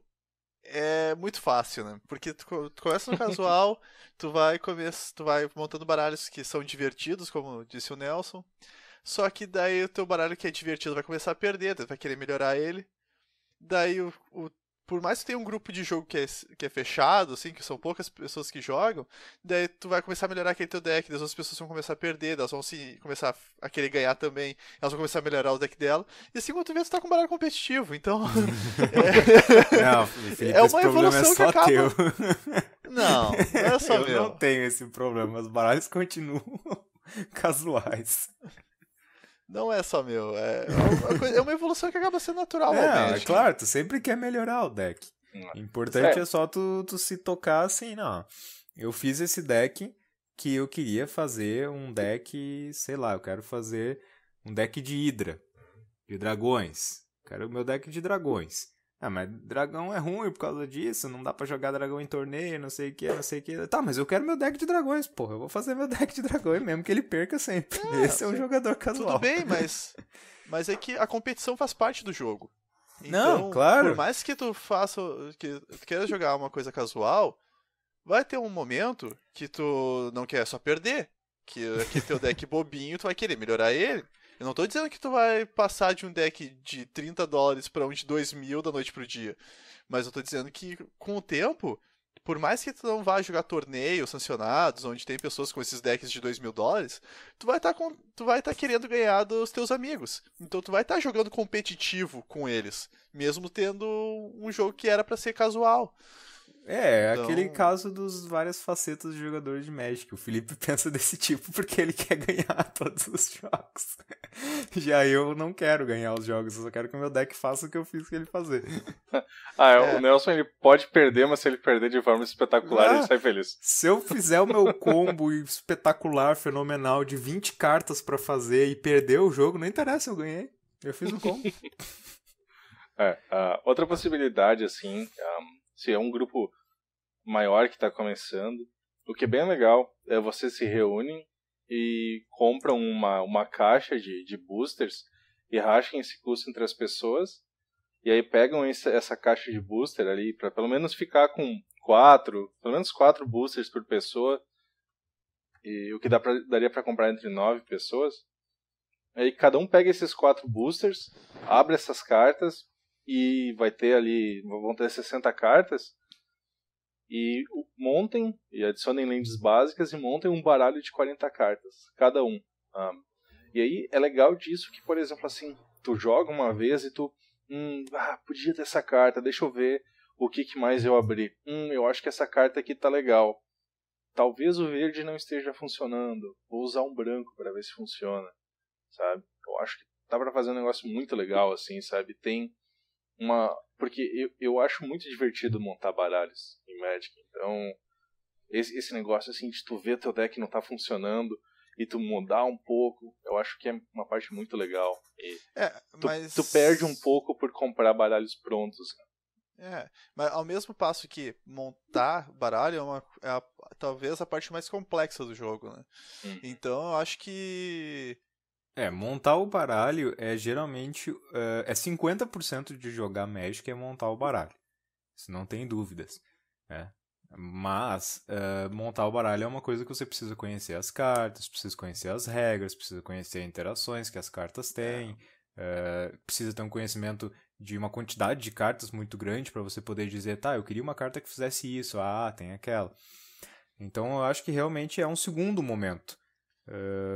é muito fácil, né? Porque tu começa no casual, tu vai montando baralhos que são divertidos, como disse o Nelson. Só que daí o teu baralho que é divertido vai começar a perder, tu vai querer melhorar ele. Daí por mais que tenha um grupo de jogo que é fechado, assim, que são poucas pessoas que jogam, daí tu vai começar a melhorar aquele teu deck, daí as outras pessoas vão começar a perder, elas vão começar a querer ganhar também, elas vão começar a melhorar o deck dela, e assim quando tu vê, tu tá com um baralho competitivo, então... Não, Felipe, é uma evolução que acaba... Teu. Não é só meu. Eu não tenho esse problema, os baralhos continuam casuais. Não é só meu, é uma evolução que acaba sendo natural. É claro, tu sempre quer melhorar o deck. O importante é só tu se tocar assim, não. Eu fiz esse deck que eu queria fazer um deck, sei lá, eu quero fazer um deck de Hydra, de dragões. Quero o meu deck de dragões. Mas dragão é ruim por causa disso, não dá pra jogar dragão em torneio, não sei o que. Tá, mas eu quero meu deck de dragões, porra. Eu vou fazer meu deck de dragões mesmo que ele perca sempre. Esse é um jogador casual. Tudo bem, mas é que a competição faz parte do jogo. Então, não, claro. Por mais que tu queira jogar uma coisa casual, vai ter um momento que tu não quer só perder. Que teu deck bobinho, tu vai querer melhorar ele. Eu não tô dizendo que tu vai passar de um deck de $30 pra um de 2.000 da noite pro dia. Mas eu tô dizendo que, com o tempo, por mais que tu não vá jogar torneios sancionados, onde tem pessoas com esses decks de $2.000, tu vai estar querendo ganhar dos teus amigos. Então tu vai estar jogando competitivo com eles, mesmo tendo um jogo que era pra ser casual. Então... aquele caso dos várias facetas de jogador de Magic. O Felipe pensa desse tipo porque ele quer ganhar todos os jogos. Já eu não quero ganhar os jogos, eu só quero que o meu deck faça o que eu fiz que ele fazer. O Nelson ele pode perder, mas se ele perder de forma espetacular, ele sai feliz. Se eu fizer o meu combo espetacular, fenomenal, de 20 cartas pra fazer e perder o jogo, não interessa, eu ganhei. Eu fiz o combo. Outra possibilidade, assim, se é um grupo maior que está começando, o que é bem legal é vocês se reúnem e compram uma caixa de boosters e rachem esse custo entre as pessoas, e aí pegam essa caixa de booster ali para pelo menos ficar com pelo menos 4 boosters por pessoa, e o que daria para comprar entre 9 pessoas. Aí cada um pega esses 4 boosters, abre essas cartas e vão ter 60 cartas, e montem e adicionem lentes básicas e montem um baralho de 40 cartas, cada um. E aí é legal disso que, por exemplo, assim, tu joga uma vez e tu, podia ter essa carta, deixa eu ver o que mais eu abri. Eu acho que essa carta aqui tá legal. Talvez o verde não esteja funcionando, vou usar um branco para ver se funciona, sabe? Eu acho que dá pra fazer um negócio muito legal, assim, sabe? Tem porque eu acho muito divertido montar baralhos em Magic. Então, esse negócio assim de tu ver teu deck não tá funcionando e tu mudar um pouco, eu acho que é uma parte muito legal. E tu perde um pouco por comprar baralhos prontos. Mas ao mesmo passo que montar baralho é talvez a parte mais complexa do jogo, né? Então eu acho que... montar o baralho é geralmente... 50% de jogar Magic é montar o baralho. Isso não tem dúvidas. Mas montar o baralho é uma coisa que você precisa conhecer as cartas, precisa conhecer as regras, precisa conhecer as interações que as cartas têm, precisa ter um conhecimento de uma quantidade de cartas muito grande para você poder dizer, tá, eu queria uma carta que fizesse isso, tem aquela. Então eu acho que realmente é um segundo momento.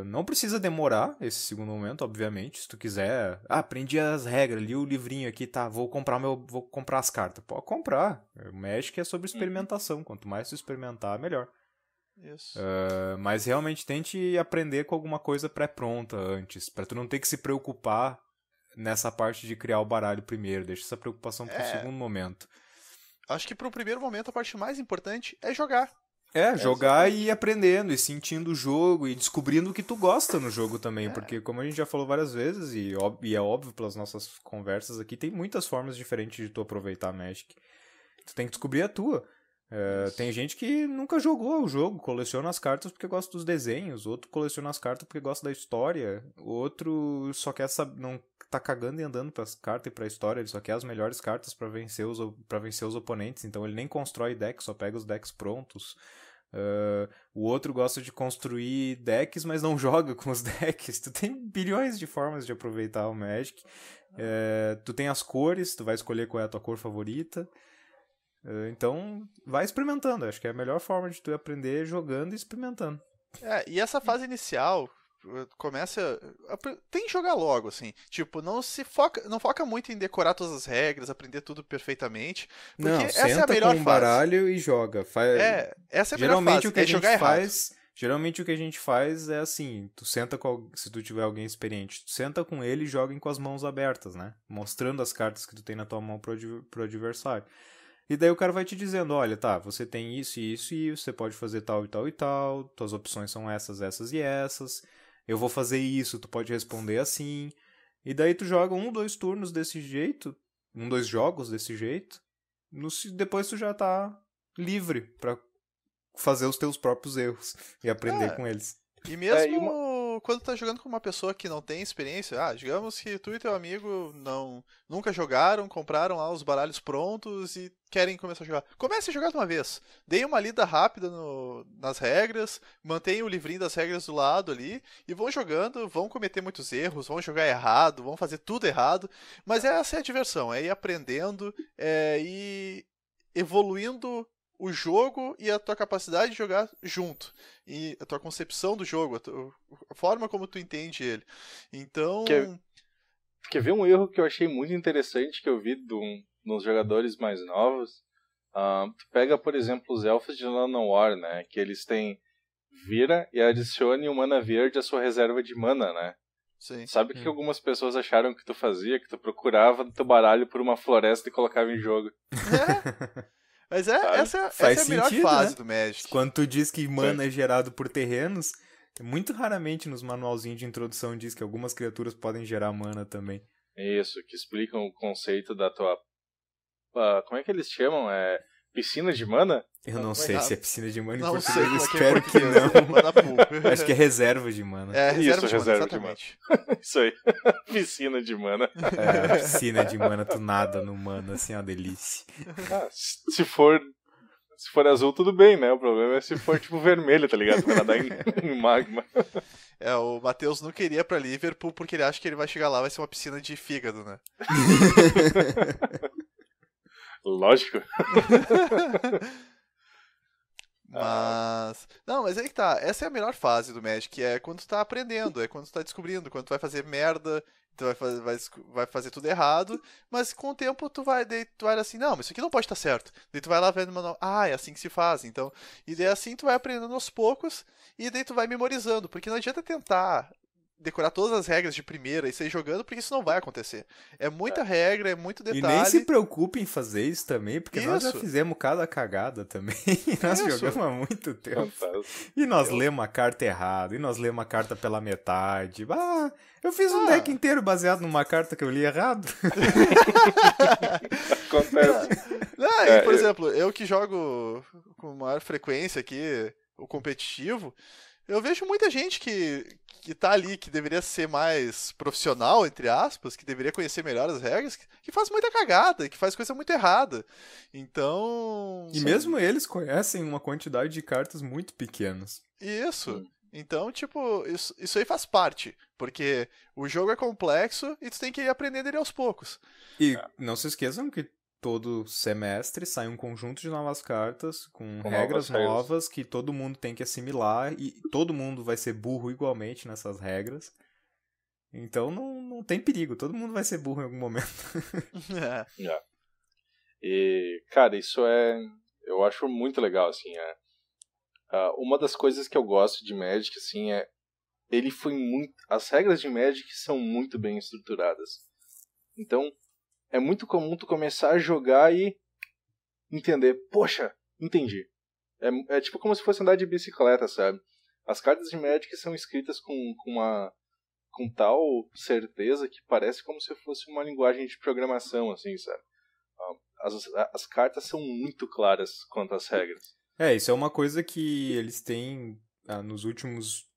Não precisa demorar esse segundo momento, obviamente. Se tu quiser, aprendi as regras, li o livrinho aqui, tá, vou comprar as cartas. Pode comprar. O Magic é sobre experimentação. Quanto mais tu experimentar, melhor. Isso. Mas realmente tente aprender com alguma coisa pré-pronta antes, pra tu não ter que se preocupar nessa parte de criar o baralho primeiro. Deixa essa preocupação pro segundo momento. Acho que pro primeiro momento a parte mais importante é jogar. Jogar e ir aprendendo, e sentindo o jogo, e descobrindo o que tu gosta no jogo também, porque como a gente já falou várias vezes, e é óbvio pelas nossas conversas aqui, tem muitas formas diferentes de tu aproveitar a Magic. Tu tem que descobrir a tua. Tem gente que nunca jogou o jogo, coleciona as cartas porque gosta dos desenhos, outro coleciona as cartas porque gosta da história, outro só quer saber, não tá cagando e andando pras cartas e pra história, ele só quer as melhores cartas pra vencer os oponentes, então ele nem constrói deck, só pega os decks prontos. O outro gosta de construir decks, mas não joga com os decks. Tu tem bilhões de formas de aproveitar o Magic. Tu tem as cores, tu vai escolher qual é a tua cor favorita. Então, vai experimentando. Acho que é a melhor forma de tu aprender jogando e experimentando. E essa fase inicial começa... Tem que jogar logo, assim. Tipo, não foca muito em decorar todas as regras, aprender tudo perfeitamente. Porque não, essa senta é a melhor com um fase. baralho e joga. Essa é a Geralmente melhor fase, o que a jogar gente errado. faz... Geralmente o que a gente faz é assim, tu senta se tu tiver alguém experiente, tu senta com ele e joga com as mãos abertas, né? Mostrando as cartas que tu tem na tua mão pro adversário. E daí o cara vai te dizendo, olha, tá, você tem isso e isso e você pode fazer tal e tal e tal, tuas opções são essas, essas e essas, eu vou fazer isso, tu pode responder assim. E daí tu joga 2 turnos desse jeito, 2 jogos desse jeito, depois tu já tá livre pra fazer os teus próprios erros e aprender com eles. E mesmo quando tá jogando com uma pessoa que não tem experiência, digamos que tu e teu amigo nunca jogaram, compraram lá os baralhos prontos e querem começar a jogar. Comece a jogar de uma vez. Dê uma lida rápida nas regras, mantenha o livrinho das regras do lado ali e vão jogando, vão cometer muitos erros, vão jogar errado, vão fazer tudo errado, mas essa é a diversão, é ir aprendendo, é ir evoluindo o jogo e a tua capacidade de jogar junto. E a tua concepção do jogo, a forma como tu entende ele. Então... Quer ver um erro que eu achei muito interessante que eu vi nos jogadores mais novos? Tu pega, por exemplo, os elfos de Llanowar, né? Que eles têm vira e adicione um mana verde à sua reserva de mana, né? Sim. Sabe o que algumas pessoas acharam que tu fazia? Que tu procurava no teu baralho por uma floresta e colocava em jogo. Mas essa é a melhor fase, né? Do Magic. Quando tu diz que mana é gerado por terrenos, muito raramente nos manualzinhos de introdução diz que algumas criaturas podem gerar mana também. Isso, que explicam o conceito da tua... como é que eles chamam? Piscina de mana? Eu não sei se é piscina de mana em não português, eu sei, espero que não. Mana pool. Acho que é reserva de mana. Reserva de mana, exatamente. Isso aí, piscina de mana. Piscina de mana, tu nada no mana, assim, é uma delícia. Se for azul, tudo bem, né? O problema é se for tipo vermelho, tá ligado? Vai nadar em magma. O Matheus não queria ir pra Liverpool porque ele acha que ele vai chegar lá, vai ser uma piscina de fígado, né? Lógico. Mas aí que tá. Essa é a melhor fase do Magic, é quando tu tá aprendendo, é quando tu tá descobrindo, quando tu vai fazer merda, tu vai fazer tudo errado, mas com o tempo tu vai assim, não, mas isso aqui não pode estar certo. Daí tu vai lá vendo o manual, é assim que se faz, então. E daí assim tu vai aprendendo aos poucos, e daí tu vai memorizando, porque não adianta tentar decorar todas as regras de primeira e sair jogando, porque isso não vai acontecer. É muita regra, é muito detalhe. E nem se preocupe em fazer isso também, porque nós já fizemos cada cagada também. Nós jogamos há muito tempo. E nós lemos a carta errado, e nós lemos a carta pela metade. Eu fiz um deck inteiro baseado numa carta que eu li errado. Acontece. Por exemplo, eu que jogo com maior frequência aqui, o competitivo, eu vejo muita gente que tá ali, que deveria ser mais profissional, entre aspas, que deveria conhecer melhor as regras, que faz muita cagada, que faz coisa muito errada. Então... E mesmo eles conhecem uma quantidade de cartas muito pequenas. Isso. Então, tipo, isso aí faz parte, porque o jogo é complexo e tu tem que ir aprendendo ele aos poucos. E não se esqueçam que todo semestre sai um conjunto de novas cartas com Com regras novas regras. novas que todo mundo tem que assimilar e todo mundo vai ser burro igualmente nessas regras. Então não tem perigo, todo mundo vai ser burro em algum momento. É. E, cara, isso eu acho muito legal, assim, uma das coisas que eu gosto de Magic, assim, as regras de Magic são muito bem estruturadas. Então, é muito comum tu começar a jogar e entender, poxa, entendi. É tipo como se fosse andar de bicicleta, sabe? As cartas de Magic são escritas com tal certeza que parece como se fosse uma linguagem de programação, assim, sabe? As cartas são muito claras quanto às regras. Isso é uma coisa que eles têm nos últimos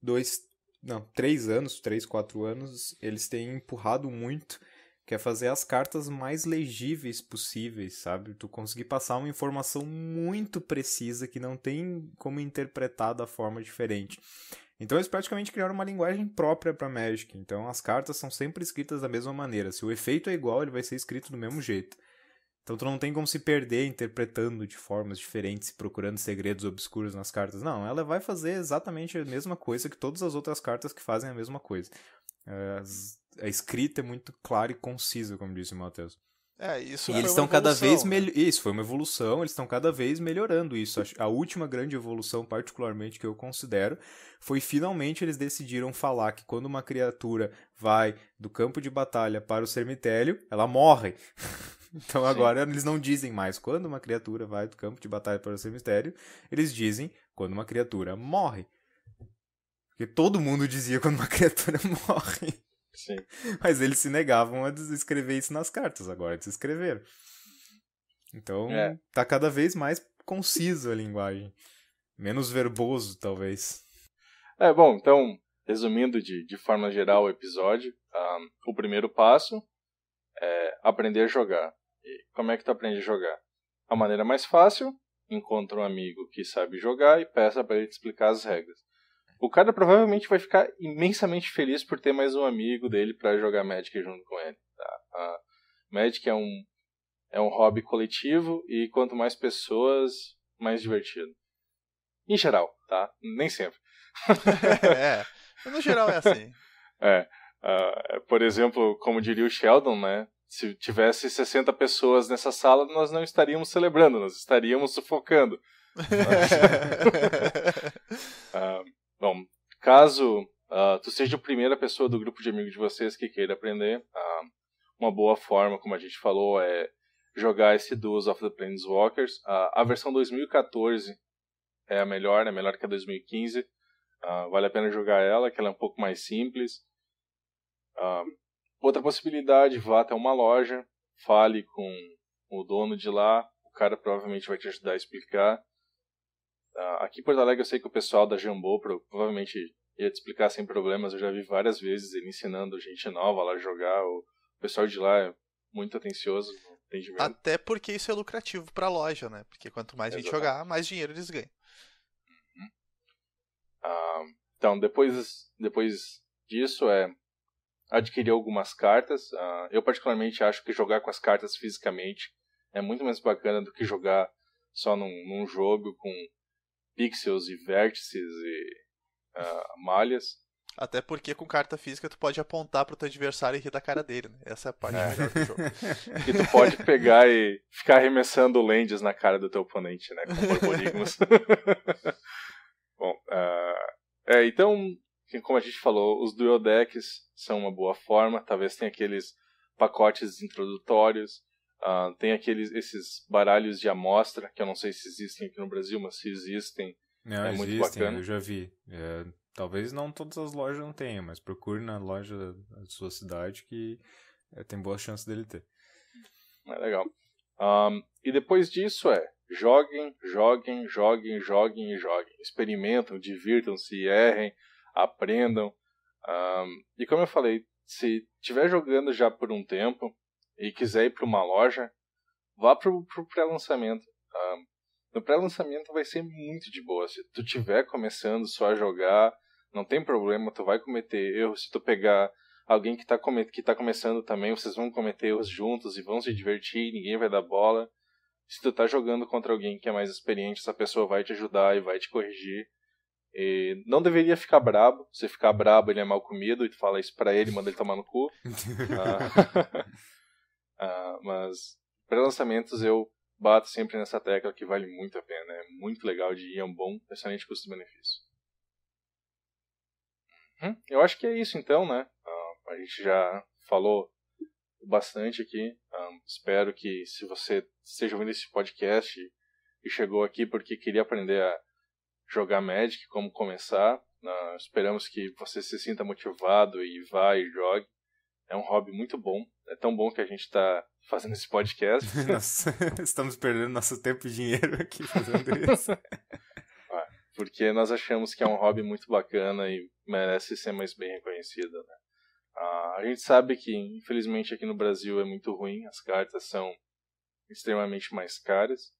3, 4 anos, eles têm empurrado muito, que é fazer as cartas mais legíveis possíveis, sabe? Tu conseguir passar uma informação muito precisa que não tem como interpretar da forma diferente. Então eles praticamente criaram uma linguagem própria para Magic. Então as cartas são sempre escritas da mesma maneira. Se o efeito é igual, ele vai ser escrito do mesmo jeito. Então tu não tem como se perder interpretando de formas diferentes, procurando segredos obscuros nas cartas. Não, ela vai fazer exatamente a mesma coisa que todas as outras cartas que fazem a mesma coisa. A escrita é muito clara e concisa, como disse o Matheus. Isso E foi eles uma estão cada vez evolução, né? Isso foi uma evolução, eles estão cada vez melhorando isso. A última grande evolução, particularmente, que eu considero, foi finalmente eles decidiram falar que quando uma criatura vai do campo de batalha para o cemitério, ela morre. Então agora eles não dizem mais quando uma criatura vai do campo de batalha para o cemitério, eles dizem quando uma criatura morre. Porque todo mundo dizia quando uma criatura morre. Sim. Mas eles se negavam a escrever isso nas cartas, agora eles escreveram. Então tá cada vez mais conciso a linguagem. Menos verboso, talvez. Bom, então, resumindo de forma geral o episódio, o primeiro passo é aprender a jogar. E como é que tu aprende a jogar? A maneira mais fácil, encontra um amigo que sabe jogar e peça para ele te explicar as regras. O cara provavelmente vai ficar imensamente feliz por ter mais um amigo dele para jogar Magic junto com ele. Tá? Magic é um hobby coletivo e quanto mais pessoas, mais divertido. Em geral, tá? Nem sempre. No geral é assim. Por exemplo, como diria o Sheldon, né? Se tivesse 60 pessoas nessa sala, nós não estaríamos celebrando, nós estaríamos sufocando. Bom, caso tu seja a primeira pessoa do grupo de amigos de vocês que queira aprender, uma boa forma, como a gente falou, é jogar esse Duels of the Planeswalkers. A versão 2014 é a melhor que a 2015. Vale a pena jogar ela, que ela é um pouco mais simples. Outra possibilidade, vá até uma loja, fale com o dono de lá, o cara provavelmente vai te ajudar a explicar. Aqui em Porto Alegre eu sei que o pessoal da Jambô provavelmente ia te explicar sem problemas. Eu já vi várias vezes ele ensinando gente nova lá a jogar. O pessoal de lá é muito atencioso no atendimento. Até porque isso é lucrativo pra loja, né? Porque quanto mais gente jogar, mais dinheiro eles ganham. Então, depois disso adquirir algumas cartas. Eu particularmente acho que jogar com as cartas fisicamente é muito mais bacana do que jogar só num jogo com pixels e vértices e malhas. Até porque com carta física tu pode apontar pro teu adversário e rir da cara dele, né? Essa é a parte melhor do jogo. E tu pode pegar e ficar arremessando lands na cara do teu oponente, né? Com borborigmas. Bom, então, como a gente falou, os dual decks são uma boa forma. Talvez tenha aqueles pacotes introdutórios. Tem esses baralhos de amostra, que eu não sei se existem aqui no Brasil, mas se existem, muito bacana. Eu já vi. Talvez não todas as lojas não tenham, mas procure na loja da sua cidade que tem boa chance dele ter. Legal. E depois disso joguem. Experimentam, divirtam-se, errem, aprendam. E como eu falei, se estiver jogando já por um tempo e quiser ir para uma loja, vá para o pré-lançamento. No pré-lançamento vai ser muito de boa. Se tu estiver começando só a jogar, não tem problema, tu vai cometer erros. Se tu pegar alguém que tá começando também, vocês vão cometer erros juntos e vão se divertir, ninguém vai dar bola. Se tu tá jogando contra alguém que é mais experiente, essa pessoa vai te ajudar e vai te corrigir. E não deveria ficar brabo. Se ficar brabo, ele é mal comido e tu fala isso pra ele, manda ele tomar no cu. Mas para lançamentos eu bato sempre nessa tecla que vale muito a pena. É muito legal de ir, é um bom, excelente custo-benefício. Eu acho que é isso então, né? A gente já falou bastante aqui. Espero que se você esteja ouvindo esse podcast e chegou aqui porque queria aprender a jogar Magic, como começar, esperamos que você se sinta motivado e vá e jogue. É um hobby muito bom. É tão bom que a gente está fazendo esse podcast. Estamos perdendo nosso tempo e dinheiro aqui fazendo isso. Porque nós achamos que é um hobby muito bacana e merece ser mais bem reconhecido, né? A gente sabe que, infelizmente, aqui no Brasil é muito ruim. As cartas são extremamente mais caras.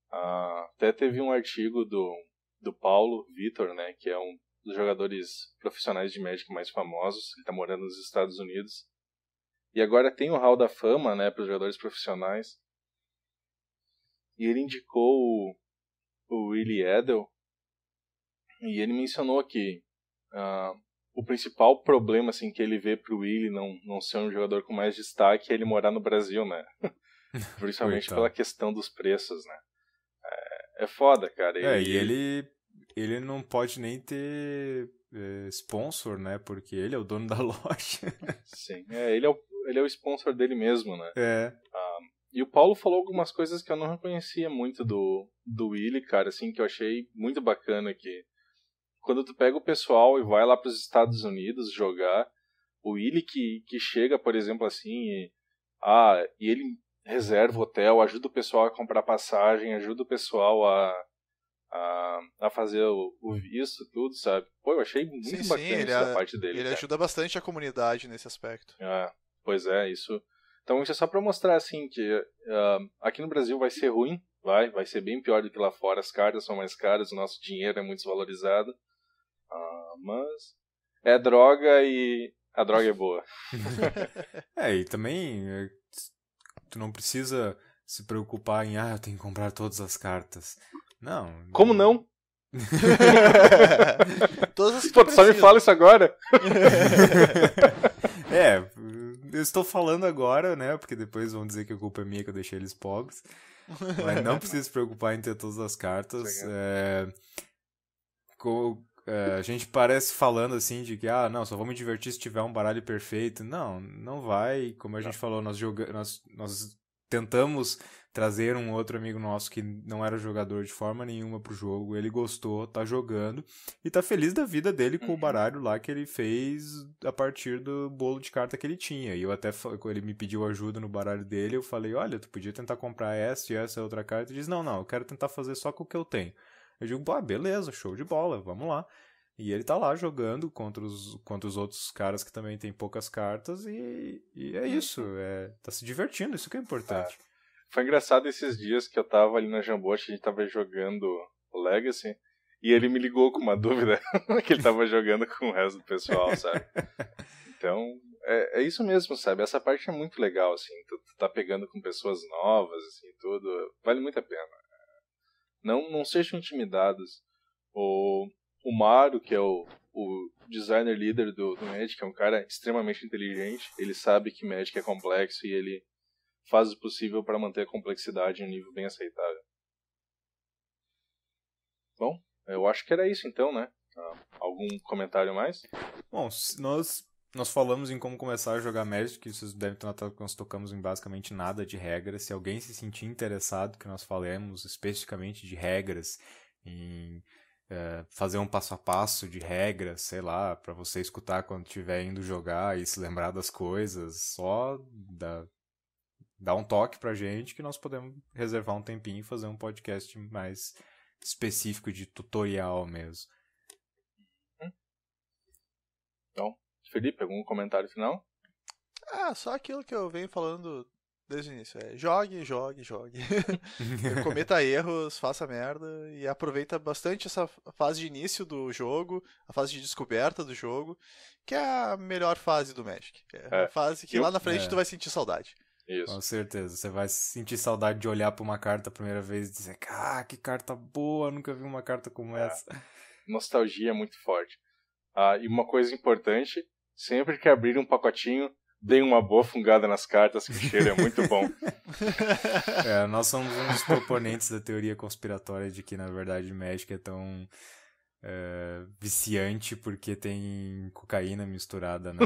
Até teve um artigo do Paulo Vitor, né, que é um dos jogadores profissionais de Magic mais famosos. Ele está morando nos Estados Unidos. E agora tem o Hall da Fama, né, para os jogadores profissionais. E ele indicou o Willie Edel. E ele mencionou que o principal problema assim, que ele vê pro Willie não ser um jogador com mais destaque é ele morar no Brasil, né? Principalmente pela questão dos preços, né? É foda, cara. E ele não pode nem ter sponsor, né? Porque ele é o dono da loja. Sim, ele é o sponsor dele mesmo, né? E o Paulo falou algumas coisas que eu não reconhecia muito do Willie, cara, assim, que eu achei muito bacana que quando tu pega o pessoal e vai lá para os Estados Unidos jogar, o Willie que chega, por exemplo, assim, e ele reserva hotel, ajuda o pessoal a comprar passagem, ajuda o pessoal a fazer o visto, tudo, sabe? Pô, eu achei muito bacana isso da parte dele. Ele ajuda bastante a comunidade nesse aspecto. Pois é, isso. Então isso é só para mostrar, assim, que aqui no Brasil vai ser ruim, vai ser bem pior do que lá fora, as cartas são mais caras, o nosso dinheiro é muito desvalorizado. Mas é droga e a droga é boa. E também tu não precisa se preocupar em eu tenho que comprar todas as cartas. Não. Como não? Todas as que tu só me fala isso agora. Eu estou falando agora, né? Porque depois vão dizer que a culpa é minha que eu deixei eles pobres. Mas não precisa se preocupar em ter todas as cartas. A gente parece falando assim de que não, só vou me divertir se tiver um baralho perfeito. Não vai. Como a gente falou, nós tentamos trazer um outro amigo nosso que não era jogador de forma nenhuma pro jogo. Ele gostou, tá jogando e tá feliz da vida dele com o baralho lá que ele fez a partir do bolo de carta que ele tinha. E eu até, quando ele me pediu ajuda no baralho dele, eu falei, olha, tu podia tentar comprar essa e essa outra carta. Ele disse, não, eu quero tentar fazer só com o que eu tenho. Eu digo, beleza, show de bola, vamos lá. E ele tá lá jogando contra os outros caras que também tem poucas cartas e é isso, tá se divertindo, isso que é importante. Foi engraçado esses dias que eu tava ali na Jamboche, a gente tava jogando o Legacy, e ele me ligou com uma dúvida que ele tava jogando com o resto do pessoal, sabe? Então, é isso mesmo, sabe? Essa parte é muito legal, assim, tu tá pegando com pessoas novas, assim, tudo, vale muito a pena. Não sejam intimidados. O Maru, que é o designer líder do Magic, é um cara extremamente inteligente. Ele sabe que Magic é complexo e ele faz o possível para manter a complexidade em um nível bem aceitável. Bom, eu acho que era isso então, né? Algum comentário mais? Bom, nós falamos em como começar a jogar Magic, vocês devem ter notado que nós tocamos em basicamente nada de regras. Se alguém se sentir interessado que nós falemos especificamente de regras, em fazer um passo a passo de regras, sei lá, para você escutar quando estiver indo jogar e se lembrar das coisas, só dá um toque pra gente que nós podemos reservar um tempinho e fazer um podcast mais específico de tutorial mesmo. Então, Felipe, algum comentário final? Só aquilo que eu venho falando Desde o início. Jogue. Cometa erros, faça merda e aproveita bastante essa fase de início do jogo, a fase de descoberta do jogo, que é a melhor fase do Magic. É a fase que lá na frente tu vai sentir saudade. Isso. Com certeza. Você vai sentir saudade de olhar pra uma carta a primeira vez e dizer, que carta boa, nunca vi uma carta como essa. Nostalgia é muito forte. E uma coisa importante, sempre que abrir um pacotinho, dê uma boa fungada nas cartas, que o cheiro é muito bom. Nós somos um dos proponentes da teoria conspiratória de que, na verdade, Magic é tão viciante porque tem cocaína misturada na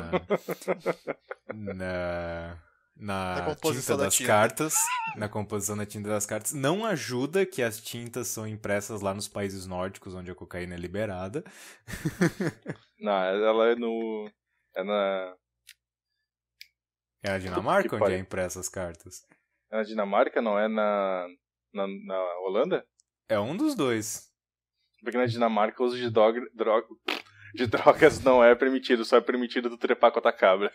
tinta das cartas. Na composição da tinta das cartas. Não ajuda que as tintas são impressas lá nos países nórdicos, onde a cocaína é liberada. Não, ela É na Dinamarca onde é impressa as cartas? É na Dinamarca, não é na Holanda? É um dos dois. Porque na Dinamarca o uso de drogas não é permitido, só é permitido tu trepar com a tua cabra.